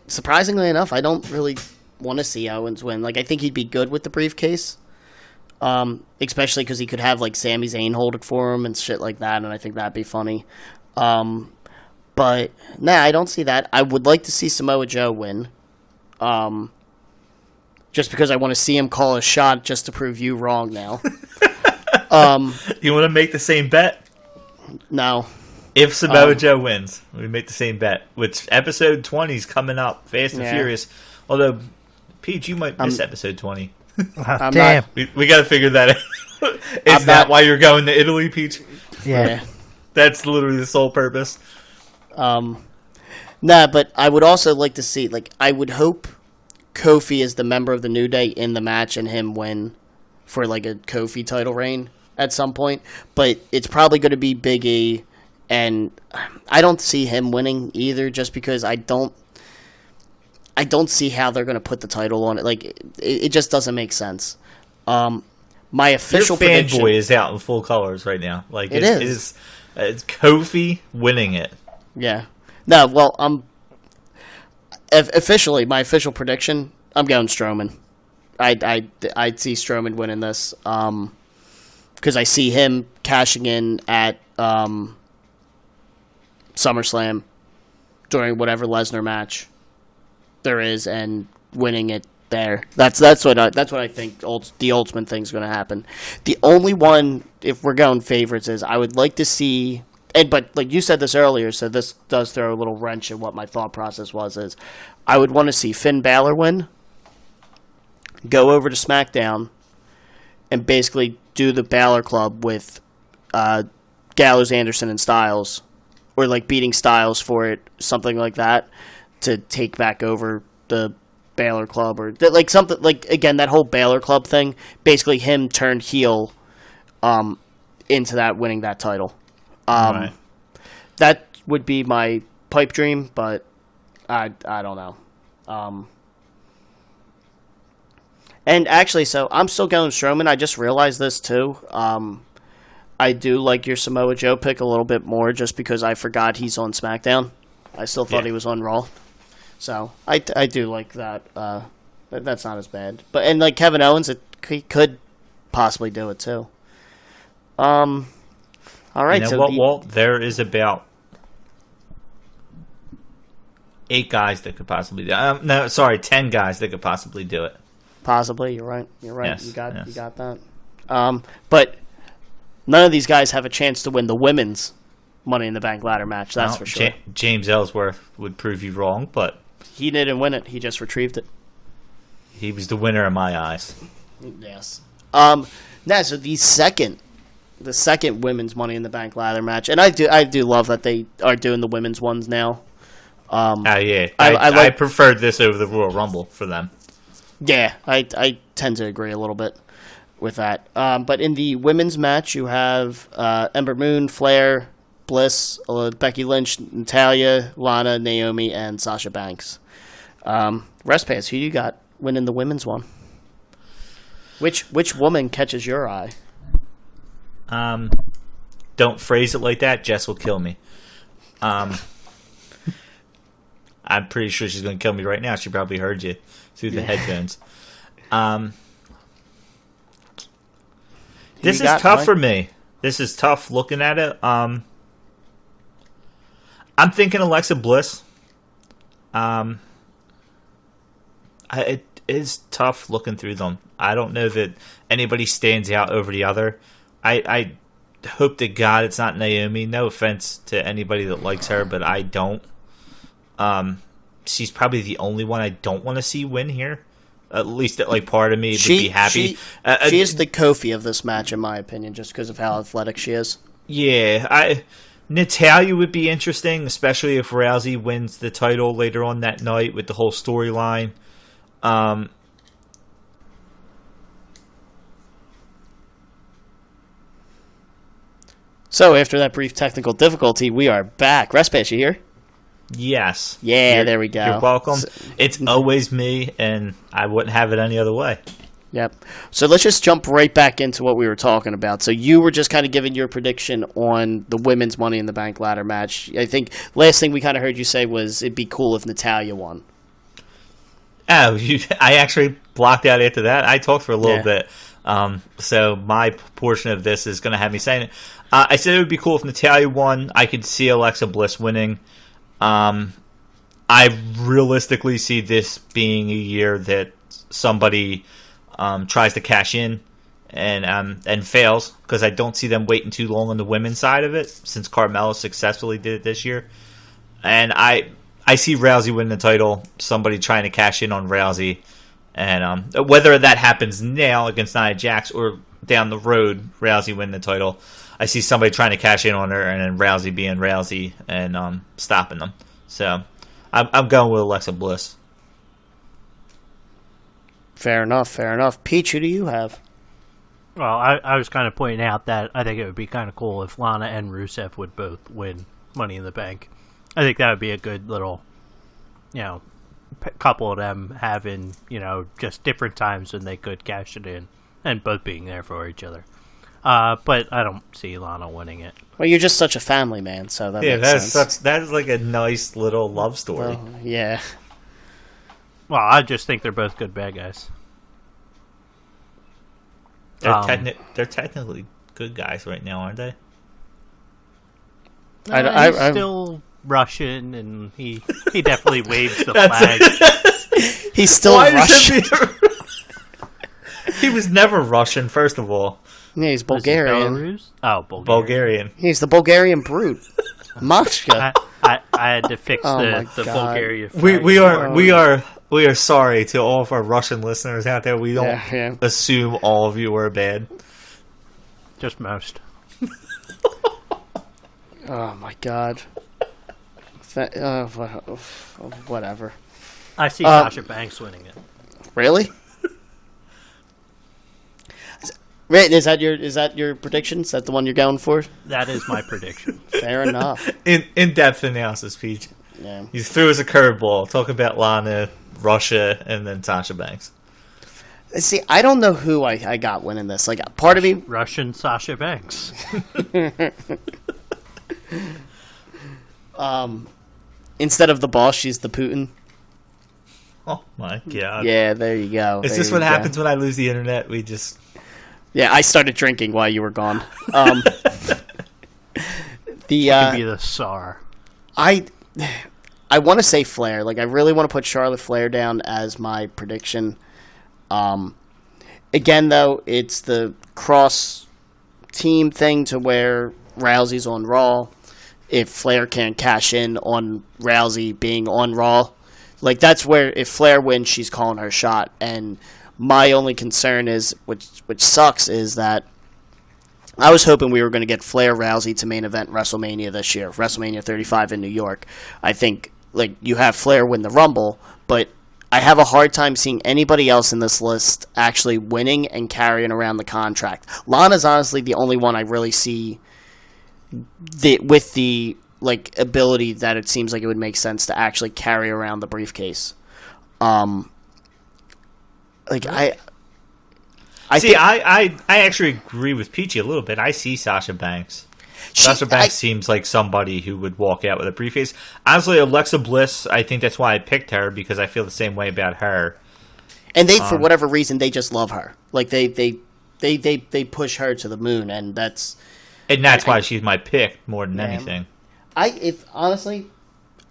S1: Surprisingly enough, I don't really want to see Owens win. I think he'd be good with the briefcase, especially because he could have Sami Zayn hold it for him and shit like that, and I think that'd be funny. But nah, I don't see that. I would like to see Samoa Joe win, just because I want to see him call a shot just to prove you wrong. Now,
S2: You want to make the same bet?
S1: no.
S2: If Samoa Joe wins, we make the same bet. Which episode 20 is coming up, Fast and
S1: Yeah.
S2: Furious. Although, Pete, you might miss episode 20.
S1: I'm
S3: Damn.
S2: We got to figure that out. Is that why you're going to Italy, Peach?
S3: Yeah.
S2: That's literally the sole purpose.
S1: Nah, but I would also like to see, I would hope Kofi is the member of the New Day in the match and him win for, a Kofi title reign at some point. But it's probably going to be Big E and I don't see him winning either, just because I don't see how they're going to put the title on it. Like, it just doesn't make sense. My official
S2: Your
S1: prediction
S2: fanboy is out in full colors right now. Like,
S1: it is.
S2: It's Kofi winning it.
S1: Yeah. No, well, officially, my official prediction, I'm going Strowman. I'd see Strowman winning this, because I see him cashing in at SummerSlam during whatever Lesnar match there is and winning it there. That's what I think the ultimate thing's going to happen. The only one, if we're going favorites, is I would like to see, but like you said this earlier, so this does throw a little wrench in what my thought process was, is I would want to see Finn Balor win, go over to SmackDown, and basically do the Balor Club with Gallows, Anderson, and Styles, or like beating Styles for it, something like that, to take back over the Balor Club, or like something like, again, that whole Balor Club thing, basically him turned heel into that, winning that title.
S2: Right.
S1: That would be my pipe dream, but I don't know. And actually, so I'm still going Strowman. I just realized this too. I do like your Samoa Joe pick a little bit more, just because I forgot he's on SmackDown. I still thought he was on Raw. So I do like that. That's not as bad. And like Kevin Owens, he could possibly do it too. All right.
S2: You know what, Walt? There is about 8 guys that could possibly do it. No, sorry, 10 guys that could possibly do it.
S1: Possibly, you're right.
S2: Yes,
S1: you got that. But none of these guys have a chance to win the women's Money in the Bank ladder match. That's for sure.
S2: James Ellsworth would prove you wrong, but
S1: he didn't win it. He just retrieved it.
S2: He was the winner in my eyes.
S1: Yes. Now, so the second women's Money in the Bank ladder match, and I do love that they are doing the women's ones now.
S2: Yeah, I preferred this over the Royal Rumble for them.
S1: Yeah, I tend to agree a little bit with that. But in the women's match, you have Ember Moon, Flair, Bliss, Becky Lynch, Natalya, Lana, Naomi, and Sasha Banks. Pass, who you got winning the women's one? Which woman catches your eye?
S2: Don't phrase it like that. Jess will kill me. I'm pretty sure she's going to kill me right now. She probably heard you through the headphones. This is tough for me. This is tough looking at it. I'm thinking Alexa Bliss. It is tough looking through them. I don't know that anybody stands out over the other. I hope to God it's not Naomi. No offense to anybody that likes her, but I don't. She's probably the only one I don't want to see win here. At least, like, part of me would be happy.
S1: She is the Kofi of this match, in my opinion, just because of how athletic she is.
S2: Yeah, Natalya would be interesting, especially if Rousey wins the title later on that night with the whole storyline.
S1: So, after that brief technical difficulty, we are back. Pass, you here?
S2: Yes.
S1: Yeah, there we go.
S2: You're welcome. It's always me, and I wouldn't have it any other way.
S1: Yep. So let's just jump right back into what we were talking about. So you were just kind of giving your prediction on the women's Money in the Bank ladder match. I think last thing we kind of heard you say was it'd be cool if Natalya won.
S2: Oh, I actually blocked out after that. I talked for a little bit. So my portion of this is going to have me saying it. I said it would be cool if Natalya won. I could see Alexa Bliss winning. I realistically see this being a year that somebody tries to cash in and fails, because I don't see them waiting too long on the women's side of it, since Carmella successfully did it this year. And I see Rousey win the title, somebody trying to cash in on Rousey, and whether that happens now against Nia Jax or down the road, Rousey win the title, I see somebody trying to cash in on her, and then Rousey being Rousey and stopping them. So I'm going with Alexa Bliss.
S1: Fair enough. Peach, who do you have?
S3: Well, I was kind of pointing out that I think it would be kind of cool if Lana and Rusev would both win Money in the Bank. I think that would be a good little, couple of them having, just different times when they could cash it in and both being there for each other. But I don't see Lana winning it.
S1: Well, you're just such a family man, so that makes sense.
S2: That is like a nice little love story.
S1: Well, yeah.
S3: Well, I just think they're both good bad guys.
S2: They're technically good guys right now, aren't they?
S3: He's still Russian, and he definititely waves the flag.
S1: He's still Russian.
S2: He was never Russian, first of all.
S1: Yeah, he's Bulgarian.
S2: Bulgarian.
S1: He's the Bulgarian brute. Mashka.
S3: I had to fix the Bulgarian flag.
S2: We are sorry to all of our Russian listeners out there. We don't assume all of you are bad.
S3: Just most.
S1: Oh my god. Whatever.
S3: I see Sasha Banks winning it.
S1: Really? Right, is that your prediction? Is that the one you're going for?
S3: That is my prediction.
S1: Fair enough.
S2: In-depth analysis, Peach.
S1: Yeah.
S2: You threw us a curveball. Talk about Lana, Russia, and then Sasha Banks.
S1: See, I don't know who I got winning this. Like, part of me...
S3: Russian Sasha Banks.
S1: Instead of the boss, she's the Putin.
S2: Oh, my God.
S1: Yeah, there you go.
S2: Is this what happens when I lose the internet? We just...
S1: Yeah, I started drinking while you were gone.
S3: Could be the Tsar.
S1: I want to say Flair. Like, I really want to put Charlotte Flair down as my prediction. Again, though, it's the cross-team thing to where Rousey's on Raw. If Flair can't cash in on Rousey being on Raw, like, that's where, if Flair wins, she's calling her shot. And my only concern is, which sucks, is that I was hoping we were going to get Flair Rousey to main event WrestleMania this year, WrestleMania 35 in New York. I think, like, you have Flair win the Rumble, but I have a hard time seeing anybody else in this list actually winning and carrying around the contract. Lana's honestly the only one I really see with the ability that it seems like it would make sense to actually carry around the briefcase. I
S2: actually agree with Peachy a little bit. I see Sasha Banks. Sasha Banks seems like somebody who would walk out with a briefcase. Honestly, Alexa Bliss, I think that's why I picked her, because I feel the same way about her.
S1: And they, for whatever reason, they just love her. Like, they push her to the moon, and that's why she's my pick more than anything. Honestly,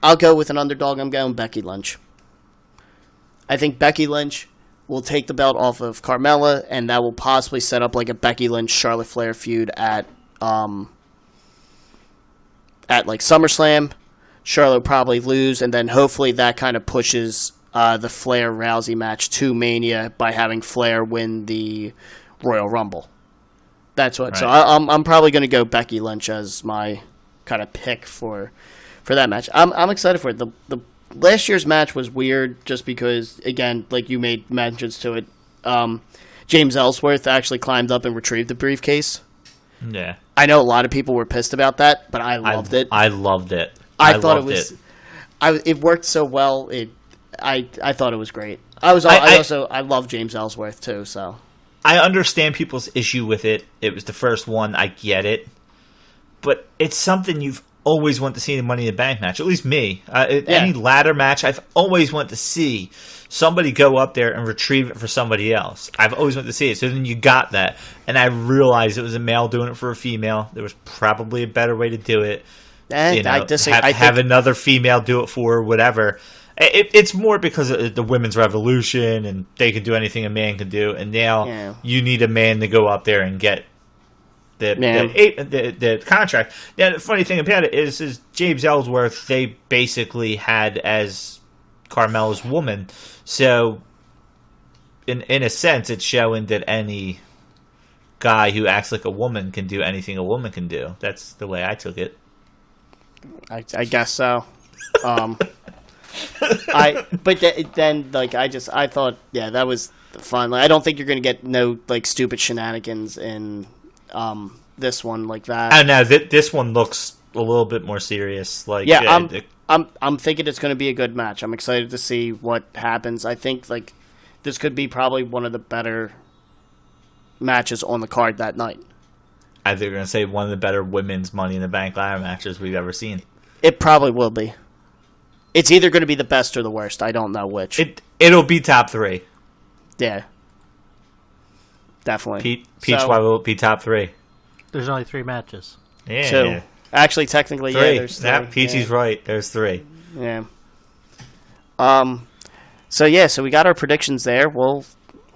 S1: I'll go with an underdog. I'm going Becky Lynch. I think Becky Lynch will take the belt off of Carmella, and that will possibly set up like a Becky Lynch Charlotte Flair feud at SummerSlam. Charlotte will probably lose, and then hopefully that kind of pushes the Flair Rousey match to Mania by having Flair win the Royal Rumble. That's what. Right. So I'm probably going to go Becky Lynch as my kind of pick for that match. I'm excited for it. The last year's match was weird just because, again, like you made mentions to it, James Ellsworth actually climbed up and retrieved the briefcase.
S2: Yeah.
S1: I know a lot of people were pissed about that, but I loved it.
S2: I loved it.
S1: I thought it was. It worked so well. I thought it was great. I love James Ellsworth too. So
S2: I understand people's issue with it. It was the first one. I get it, but it's something you've always wanted to see in a Money in the Bank match. At least me. Any ladder match, I've always wanted to see somebody go up there and retrieve it for somebody else. I've always wanted to see it. So then you got that, and I realized it was a male doing it for a female. There was probably a better way to do it.
S1: I disagree.
S2: Have another female do it for her, whatever. It's more because of the women's revolution, and they can do anything a man can do, and now you need a man to go up there and get the contract. Now, the funny thing about it is James Ellsworth, they basically had as Carmella's woman. So, in a sense, it's showing that any guy who acts like a woman can do anything a woman can do. That's the way I took it.
S1: I guess so. I thought that was fun. Like, I don't think you're going to get no like stupid shenanigans in this one like that.
S2: I don't know. This one looks a little bit more serious. Like,
S1: yeah, I'm thinking it's going to be a good match. I'm excited to see what happens. I think like this could be probably one of the better matches on the card that night.
S2: I think they're going to say one of the better women's Money in the Bank ladder matches we've ever seen.
S1: It probably will be. It's either going to be the best or the worst. I don't know which.
S2: It'll be top 3.
S1: Yeah. Definitely.
S2: Peach, why will it be top 3?
S3: There's only 3 matches.
S2: Yeah.
S1: 2. Actually, technically,
S2: 3.
S1: yeah, there's 3.
S2: Yeah, Peachy's right. There's 3.
S1: Yeah. So we got our predictions there. We'll,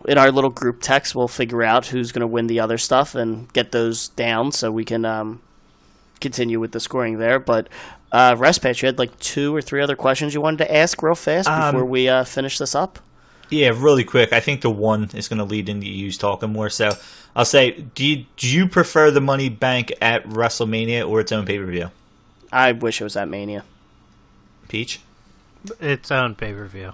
S1: in our little group text, we'll figure out who's going to win the other stuff and get those down so we can continue with the scoring there. But Respatch, you had like 2 or 3 other questions you wanted to ask real fast before we finish this up?
S2: Yeah, really quick. I think the one is going to lead into you talking more. So I'll say, do you prefer the Money Bank at WrestleMania or its own pay-per-view?
S1: I wish it was at Mania.
S2: Peach?
S3: Its own pay-per-view.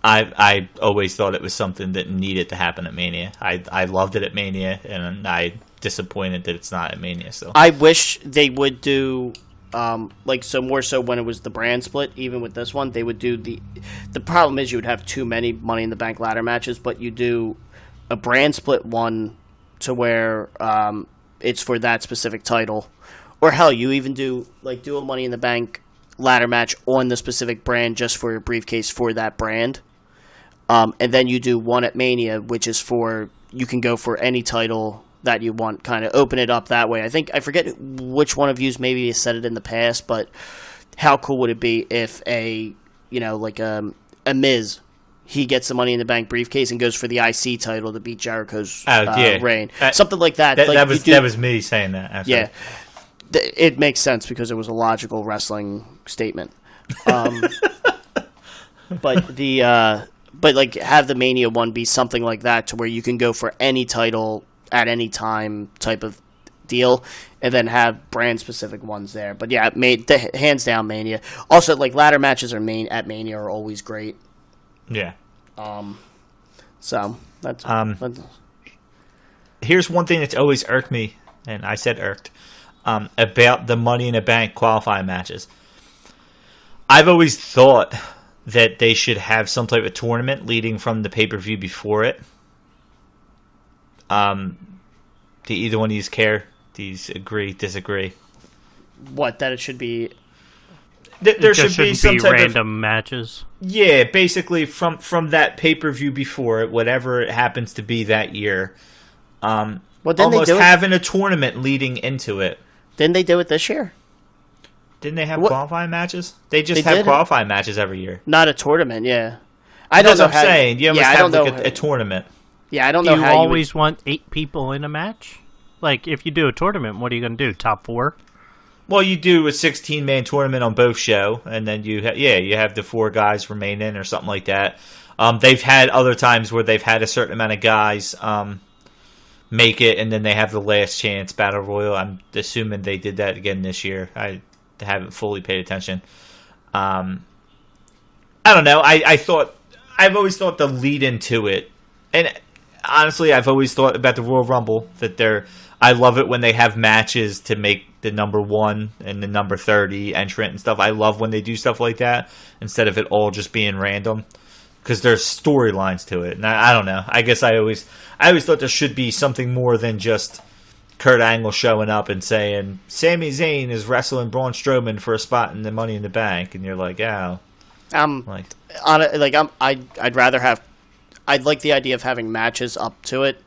S2: I always thought it was something that needed to happen at Mania. I loved it at Mania, and I'm disappointed that it's not at Mania still.
S1: I wish they would do, more so when it was the brand split. Even with this one, they would do the problem is you would have too many Money in the Bank ladder matches, but you do a brand split one to where it's for that specific title. Or hell, you even do a Money in the Bank ladder match on the specific brand just for your briefcase for that brand. And then you do one at Mania, which is you can go for any title that you want, kind of open it up that way. I forget which one of you maybe has said it in the past, but how cool would it be if a Miz, he gets the Money in the Bank briefcase and goes for the IC title to beat Jericho's reign. Something like that.
S2: That was me saying that, actually.
S1: Yeah. It makes sense because it was a logical wrestling statement. But have the Mania one be something like that to where you can go for any title at any time type of deal, and then have brand specific ones there. But yeah, hands down Mania. Also, ladder matches at Mania are always great.
S2: Yeah.
S1: So that's
S2: here's one thing that's always irked me, and I said irked, about the Money in the Bank qualifying matches. I've always thought that they should have some type of tournament leading from the pay-per-view before it. Do either one of these care? Do you agree, disagree?
S1: What, that it should be...
S2: There should be some type
S3: random matches.
S2: Yeah, basically from that pay-per-view before it, whatever it happens to be that year. Almost having a tournament leading into it.
S1: Didn't they do it this year?
S2: Didn't they have qualifying matches? They have qualifying matches every year.
S1: Not a tournament, yeah.
S2: That's what I'm saying. You almost have a tournament.
S1: Yeah, I don't know
S3: how
S1: you
S3: always want 8 people in a match? Like, if you do a tournament, what are you going to do? Top 4?
S2: Well, you do a 16-man tournament on both show, and then you have the 4 guys remaining or something like that. They've had other times where they've had a certain amount of guys make it, and then they have the last chance battle royal. I'm assuming they did that again this year. I haven't fully paid attention. I don't know. I've always thought the lead into it, and honestly, I've always thought about the Royal Rumble that I love it when they have matches to make the number 1 and the number 30 entrant and stuff. I love when they do stuff like that instead of it all just being random, because there's storylines to it. And I don't know. I guess I always thought there should be something more than just Kurt Angle showing up and saying Sami Zayn is wrestling Braun Strowman for a spot in the Money in the Bank, and you're like, oh,
S1: I'd like the idea of having matches up to it,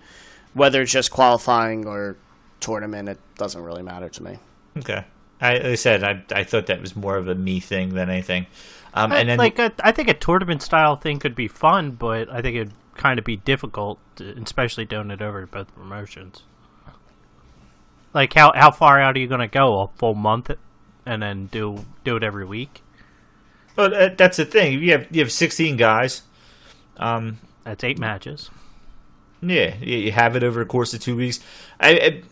S1: whether it's just qualifying or tournament. It doesn't really matter to me.
S2: Okay, I thought that was more of a me thing than anything.
S3: I think a tournament style thing could be fun, but I think it'd kind of be difficult, especially doing it over both promotions. Like, how far out are you going to go? A full month, and then do it every week?
S2: Well, that's the thing. You have 16 guys.
S3: That's 8 matches.
S2: Yeah, you have it over the course of 2 weeks. I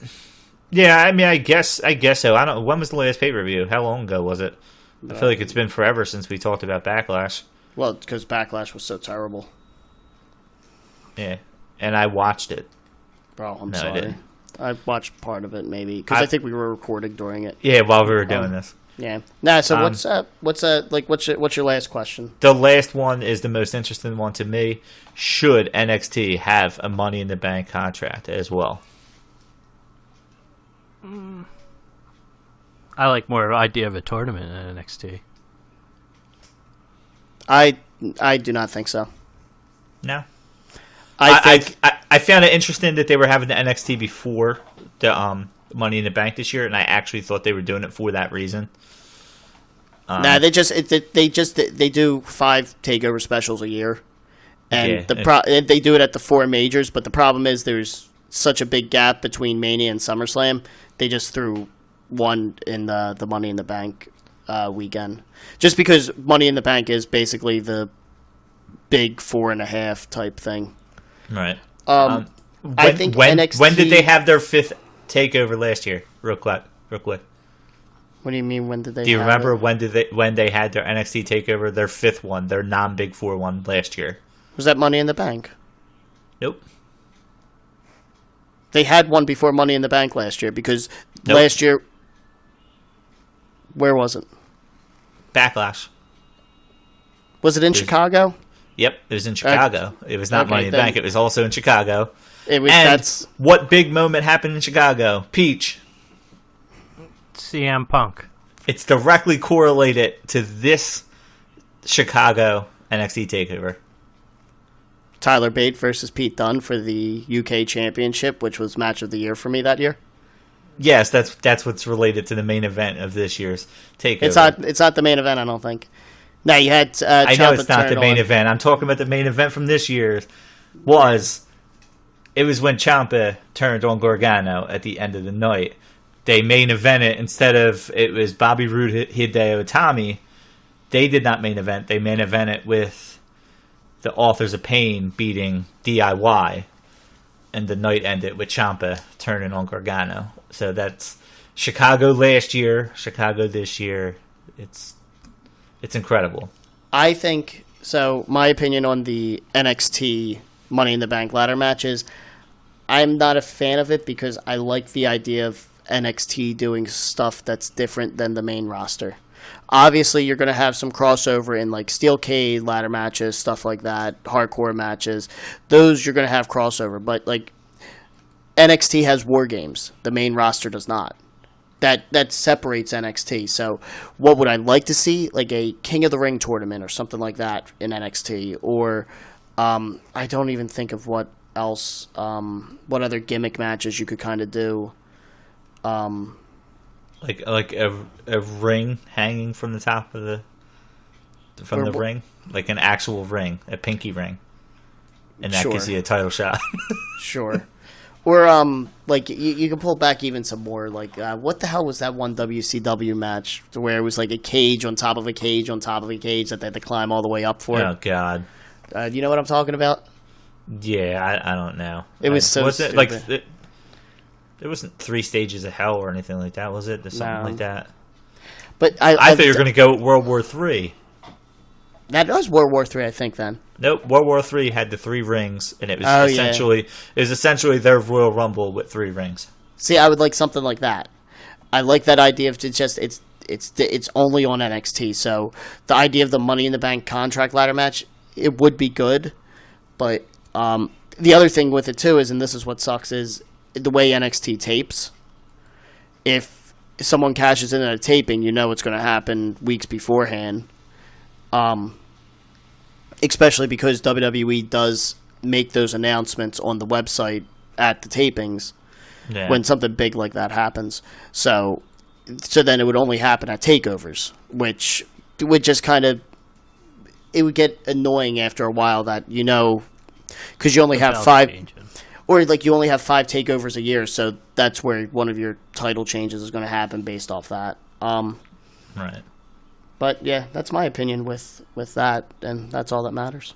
S2: guess so. I don't. When was the last pay-per-view? How long ago was it? I feel like it's been forever since we talked about Backlash.
S1: Well, because Backlash was so terrible.
S2: Yeah, and I watched it.
S1: Bro, I'm
S2: No, I
S1: sorry.
S2: didn't.
S1: I watched part of it maybe because I think we were recording during it.
S2: Yeah, while we were doing this.
S1: Yeah. Nah. So what's your last question?
S2: The last one is the most interesting one to me. Should NXT have a Money in the Bank contract as well?
S3: I like more idea of a tournament in NXT.
S1: I do not think so.
S2: No.
S1: I
S2: I found it interesting that they were having the NXT before the Money in the Bank this year, and I actually thought they were doing it for that reason.
S1: nah, they do 5 takeover specials a year, and they do it at the 4 majors. But the problem is there's such a big gap between Mania and SummerSlam. They just threw one in the Money in the Bank weekend, just because Money in the Bank is basically the big 4.5 type thing.
S2: Right.
S1: I think NXT.
S2: When did they have their 5th takeover last year? Real quick.
S1: What do you mean? When did they?
S2: Do you
S1: have
S2: remember
S1: it?
S2: when they had their NXT takeover, their 5th one, their non-Big 4 one last year?
S1: Was that Money in the Bank?
S2: Nope.
S1: They had one before Money in the Bank last year because
S2: Nope.
S1: last year. Where was it?
S2: Backlash.
S1: Was it in Chicago?
S2: Yep, it was in Chicago. It was not
S1: okay,
S2: Money in the
S1: then-
S2: Bank. It was also in Chicago.
S1: It was.
S2: And
S1: That's
S2: what big moment happened in Chicago? Peach.
S3: CM Punk.
S2: It's directly correlated to this Chicago NXT takeover.
S1: Tyler Bate versus Pete Dunne for the UK Championship, which was match of the year for me that year.
S2: Yes, that's what's related to the main event of this year's takeover.
S1: It's not the main event, I don't think. No, you had.
S2: I know
S1: Ciampa
S2: it's not the
S1: turn
S2: main
S1: on.
S2: event. I'm talking about the main event from this year. It was when Ciampa turned on Gargano at the end of the night. They main evented instead of it was Bobby Roode, Hideo Itami. They did not main event. They main evented with the Authors of Pain beating DIY, and the night ended with Ciampa turning on Gargano. So that's Chicago last year, Chicago this year. It's incredible.
S1: I think so. My opinion on the NXT Money in the Bank ladder matches, I'm not a fan of it because I like the idea of NXT doing stuff that's different than the main roster. Obviously, you're going to have some crossover in like Steel Cage ladder matches, stuff like that, hardcore matches. Those you're going to have crossover, but like NXT has War Games. The main roster does not. That separates NXT. So what would I like to see? Like a King of the Ring tournament or something like that in NXT. Or I don't even think of what else, what other gimmick matches you could kind of do.
S2: Like a ring hanging from the top of the ring, like an actual ring, a pinky ring, and that gives you a title shot.
S1: Sure. Or like you can pull back even some more. Like what the hell was that one WCW match where it was like a cage on top of a cage on top of a cage that they had to climb all the way up for?
S2: Oh God.
S1: Do you know what I'm talking about?
S2: Yeah, I don't know.
S1: It was so
S2: was it like
S1: stupid.
S2: there wasn't 3 stages of hell or anything like that, was it? There's something like that.
S1: But
S2: I thought you were going to go with World War III.
S1: That was World War III, I think. Then
S2: Nope, World War III had the 3 rings, and it was essentially their Royal Rumble with 3 rings.
S1: see, I would like something like that. I like that idea of it's only on NXT. So the idea of the Money in the Bank contract ladder match, it would be good. But the other thing with it too is, and this is what sucks, is the way NXT tapes. If someone cashes in at a taping, you know it's going to happen weeks beforehand. Especially because WWE does make those announcements on the website at the tapings when something big like that happens. So then it would only happen at takeovers, which would just kind of, it would get annoying after a while that, because you only have 5, or like you only have 5 takeovers a year, so that's where one of your title changes is going to happen based off that.
S2: Right.
S1: But yeah, that's my opinion with that, and that's all that matters.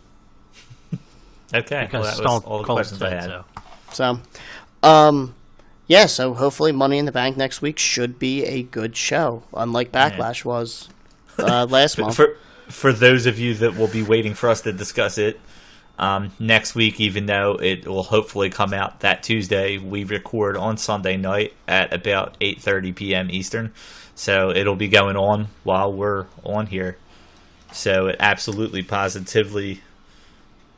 S2: Okay,
S3: Because
S2: that was
S3: Stone
S2: all the
S3: Cold
S2: questions I
S3: said
S2: had.
S3: so.
S1: So, yeah, so hopefully Money in the Bank next week should be a good show, unlike Backlash was last month.
S2: For those of you that will be waiting for us to discuss it, Next week, even though it will hopefully come out that Tuesday, we record on Sunday night at about 8:30 p.m. Eastern. So it'll be going on while we're on here. So it absolutely, positively,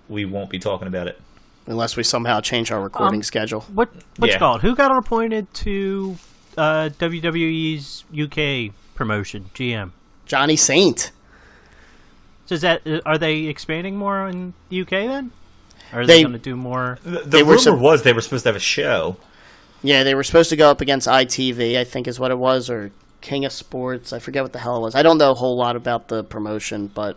S2: we won't be talking about it.
S1: Unless we somehow change our recording schedule.
S3: What's called? Who got appointed to WWE's UK promotion, GM?
S1: Johnny Saint.
S3: So are they expanding more in the UK then? Or are they going to do more?
S2: The rumor was they were supposed to have a show.
S1: Yeah, they were supposed to go up against ITV, I think is what it was, or King of Sports. I forget what the hell it was. I don't know a whole lot about the promotion, but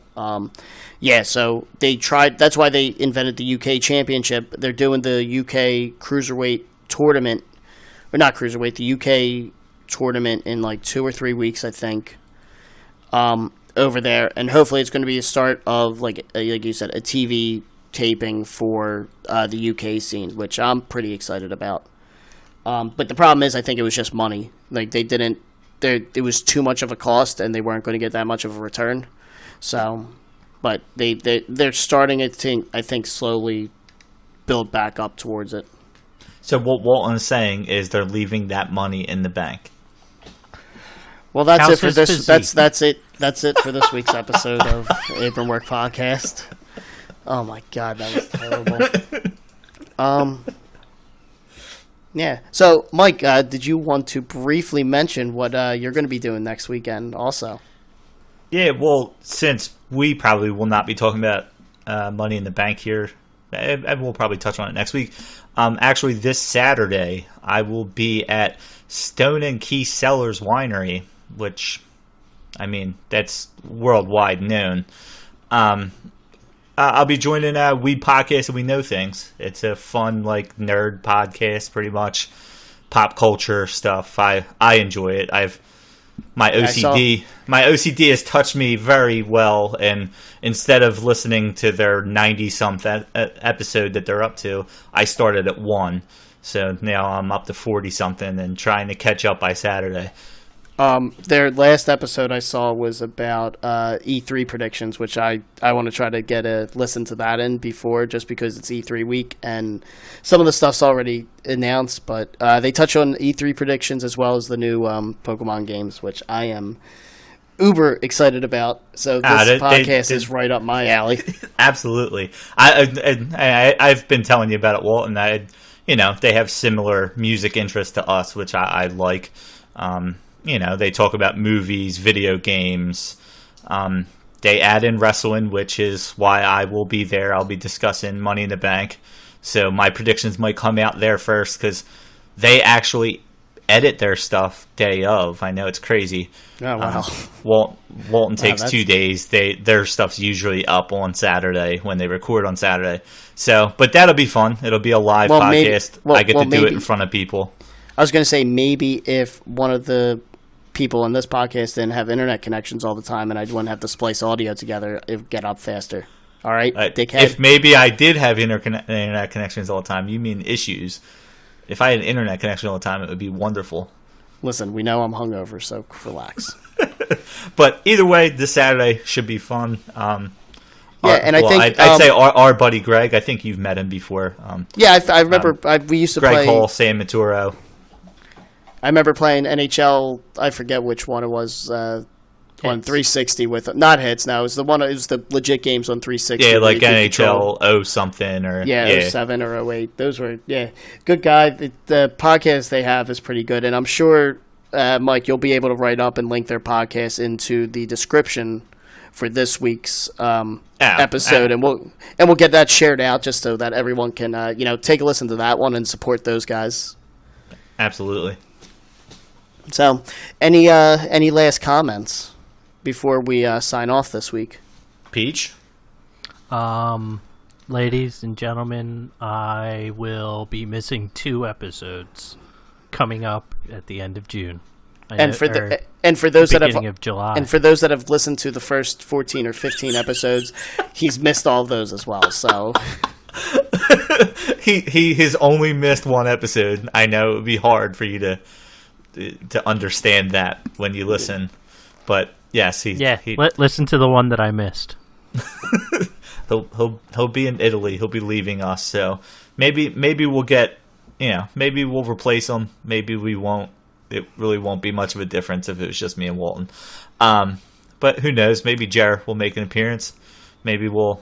S1: yeah, so they tried. That's why they invented the UK Championship. They're doing the UK Cruiserweight tournament, or not Cruiserweight, the UK tournament in like 2 or 3 weeks, I think, over there. And hopefully it's going to be a start of, like you said, a TV taping for the UK scene, which I'm pretty excited about. But the problem is, I think it was just money. Like, they didn't. It was too much of a cost, and they weren't going to get that much of a return. So, but they're starting to, I think, slowly build back up towards it.
S2: So what Walton's saying is they're leaving that money in the bank.
S1: Well, that's it for this. That's it. That's it for this week's episode of Apron Work Podcast. Oh my God, that was terrible. Yeah. So, Mike, did you want to briefly mention what you're going to be doing next weekend also?
S2: Yeah, well, since we probably will not be talking about Money in the Bank here, and we'll probably touch on it next week. Actually, this Saturday, I will be at Stone and Key Cellars Winery, which, I mean, that's worldwide known. I'll be joining We Podcast and We Know Things. It's a fun, like, nerd podcast, pretty much. Pop culture stuff. I enjoy it. My OCD has touched me very well, and instead of listening to their 90-something episode that they're up to, I started at 1. So now I'm up to 40-something and trying to catch up by Saturday.
S1: Their last episode I saw was about E3 predictions, which I want to try to get a listen to that in before, just because it's E3 week and some of the stuff's already announced. But they touch on E3 predictions as well as the new Pokemon games, which I am uber excited about. So this podcast is right up my alley.
S2: Absolutely. I've been telling you about it, Walt, and they have similar music interests to us, which I like. They talk about movies, video games. They add in wrestling, which is why I will be there. I'll be discussing Money in the Bank. So my predictions might come out there first because they actually edit their stuff day of. I know it's crazy.
S1: Oh, wow.
S2: Walton takes 2 days. Their stuff's usually up on Saturday when they record on Saturday. So, but that'll be fun. It'll be a live podcast. I get to do it in front of people.
S1: I was going to say, maybe if one of the people in this podcast didn't have internet connections all the time and I wouldn't have to splice audio together, it would get up faster. All right, dickhead?
S2: If maybe I did have internet connections all the time, you mean issues. If I had an internet connection all the time, it would be wonderful.
S1: Listen, we know I'm hungover, so relax.
S2: But either way, this Saturday should be fun.
S1: I think
S2: I'd say our buddy Greg. I think you've met him before.
S1: I remember. We used to play.
S2: Greg Hall, Sam Maturo.
S1: I remember playing NHL. I forget which one it was. On 360 with not hits. No, it was the one. It was the legit games on 360.
S2: Yeah, like NHL 0 something or
S1: 07 or 08. Those were good guy. The podcast they have is pretty good, and I'm sure Mike, you'll be able to write up and link their podcast into the description for this week's episode, and we'll get that shared out just so that everyone can take a listen to that one and support those guys.
S2: Absolutely.
S1: So, any last comments before we sign off this week?
S2: Peach?
S3: Ladies and gentlemen, I will be missing 2 episodes coming up at the end of June.
S1: And for those that have
S3: of July.
S1: And for those that have listened to the first 14 or 15 episodes, he's missed all of those as well. So
S2: he has only missed 1 episode. I know it would be hard for you to understand that when you listen, but yes,
S3: listen to the one that I missed.
S2: He'll be in Italy. He'll be leaving us. So maybe we'll get, maybe we'll replace him. Maybe we won't. It really won't be much of a difference if it was just me and Walton. But who knows? Maybe Jer will make an appearance. Maybe we'll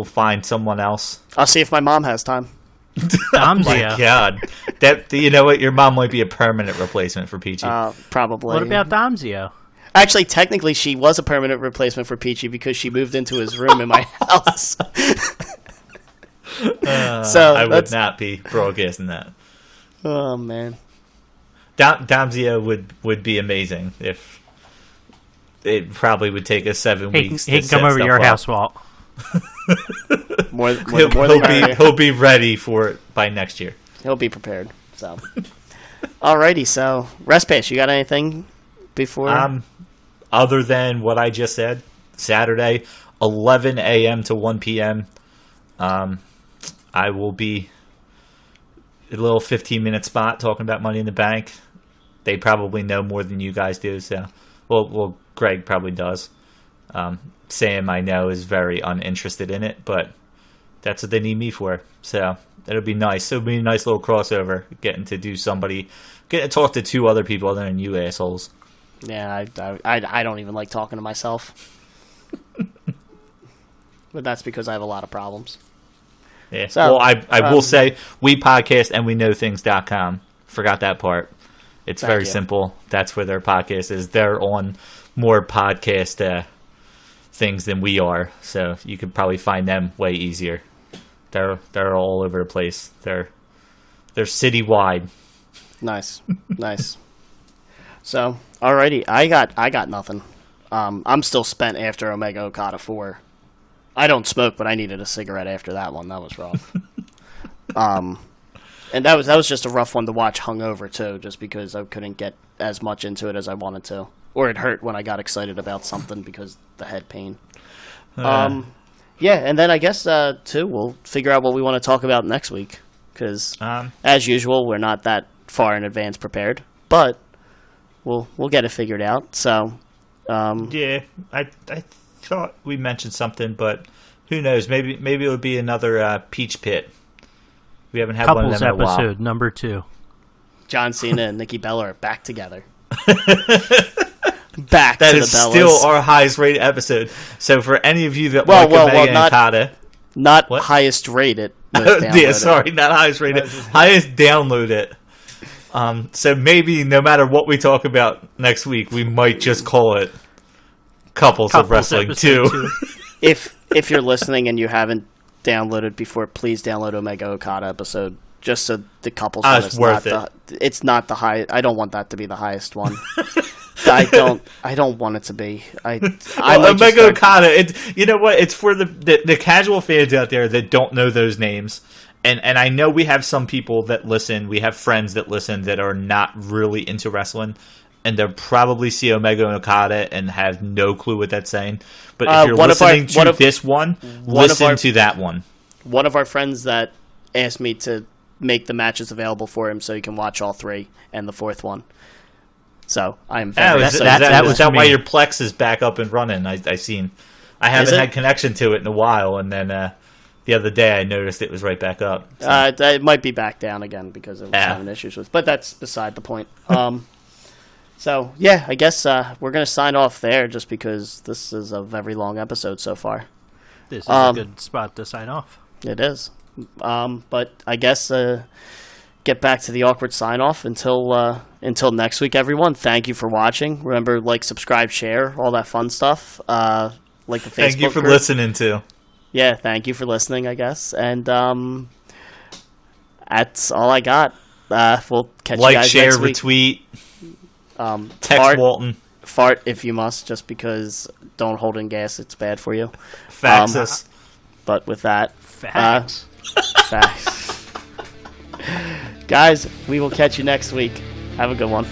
S2: find someone else.
S1: I'll see if my mom has time.
S2: Oh my God, you know what? Your mom might be a permanent replacement for Peachy.
S1: Probably.
S3: What about Domzio?
S1: Actually, technically, she was a permanent replacement for Peachy because she moved into his room in my house. So
S2: I would not be broadcasting that.
S1: Oh man,
S2: Domzio would be amazing if it probably would take us 7 weeks.
S3: He can come over to your house, Walt.
S2: He'll be ready for it by next year.
S1: He'll be prepared. So, alrighty. So, Rest Pass, you got anything before?
S2: Other than what I just said, Saturday, 11 a.m. to 1 p.m. I will be a little 15-minute spot talking about Money in the Bank. They probably know more than you guys do. So, well, Greg probably does. Sam, I know, is very uninterested in it, but that's what they need me for. So it'll be nice. It'll be a nice little crossover, getting to talk to two other people other than you assholes.
S1: Yeah, I don't even like talking to myself. But that's because I have a lot of problems.
S2: Yeah.
S1: So,
S2: well, I will say, we podcast and we know things.com. Forgot that part. It's very simple. That's where their podcast is. They're on more podcast things than we are, so you could probably find them way easier. They're all over the place. They're citywide.
S1: Nice. So, alrighty, I got nothing. I'm still spent after Omega Okada 4. I don't smoke, but I needed a cigarette after that one. That was rough. And that was just a rough one to watch hungover too, just because I couldn't get as much into it as I wanted to, or it hurt when I got excited about something because the head pain. Yeah, and then I guess too we'll figure out what we want to talk about next week because as usual we're not that far in advance prepared, but we'll get it figured out. So
S2: yeah, I thought we mentioned something, but who knows? Maybe it'll be another Peach Pit. We haven't had one of them in a while.
S3: Episode number 2.
S1: John Cena and Nikki Bella are back together. Back
S2: that
S1: to
S2: is
S1: the Bellas.
S2: Still our highest rated episode. So for any of you that like Omega and Okada,
S1: not highest rated.
S2: Yeah, sorry, not highest rated, highest downloaded. So maybe no matter what we talk about next week, we might just call it Couples of Wrestling 2.
S1: If you're listening and you haven't downloaded before, please download Omega Okada episode just so the couples one is
S2: worth
S1: not it's not the high. I don't want that to be the highest one. I don't want it to be.
S2: Omega Okada. You know what? It's for the casual fans out there that don't know those names. And I know we have some people that listen. We have friends that listen that are not really into wrestling, and they'll probably see Omega and Okada and have no clue what that's saying. But if you're listening to this one, listen to that one.
S1: One of our friends that asked me to make the matches available for him so he can watch all 3 and the 4th one. So I'm very excited.
S2: Is that why your Plex is back up and running? I seen. I haven't had connection to it in a while, and then the other day I noticed it was right back up. So.
S1: It might be back down again because it was having issues with. But that's beside the point. So yeah, I guess we're gonna sign off there just because this is a very long episode so far.
S3: This is a good spot to sign off.
S1: It is. But I guess get back to the awkward sign off until next week, everyone. Thank you for watching. Remember, like, subscribe, share, all that fun stuff. Like the Facebook
S2: Thank you for
S1: group.
S2: listening too.
S1: Yeah, thank you for listening, I guess. And that's all I got. We'll catch you guys
S2: share,
S1: next week.
S2: retweet.
S1: Text
S2: Walton.
S1: Fart if you must, just because don't hold in gas. It's bad for you.
S2: Fax us.
S1: But with that,
S3: Facts.
S1: Guys, we will catch you next week. Have a good one.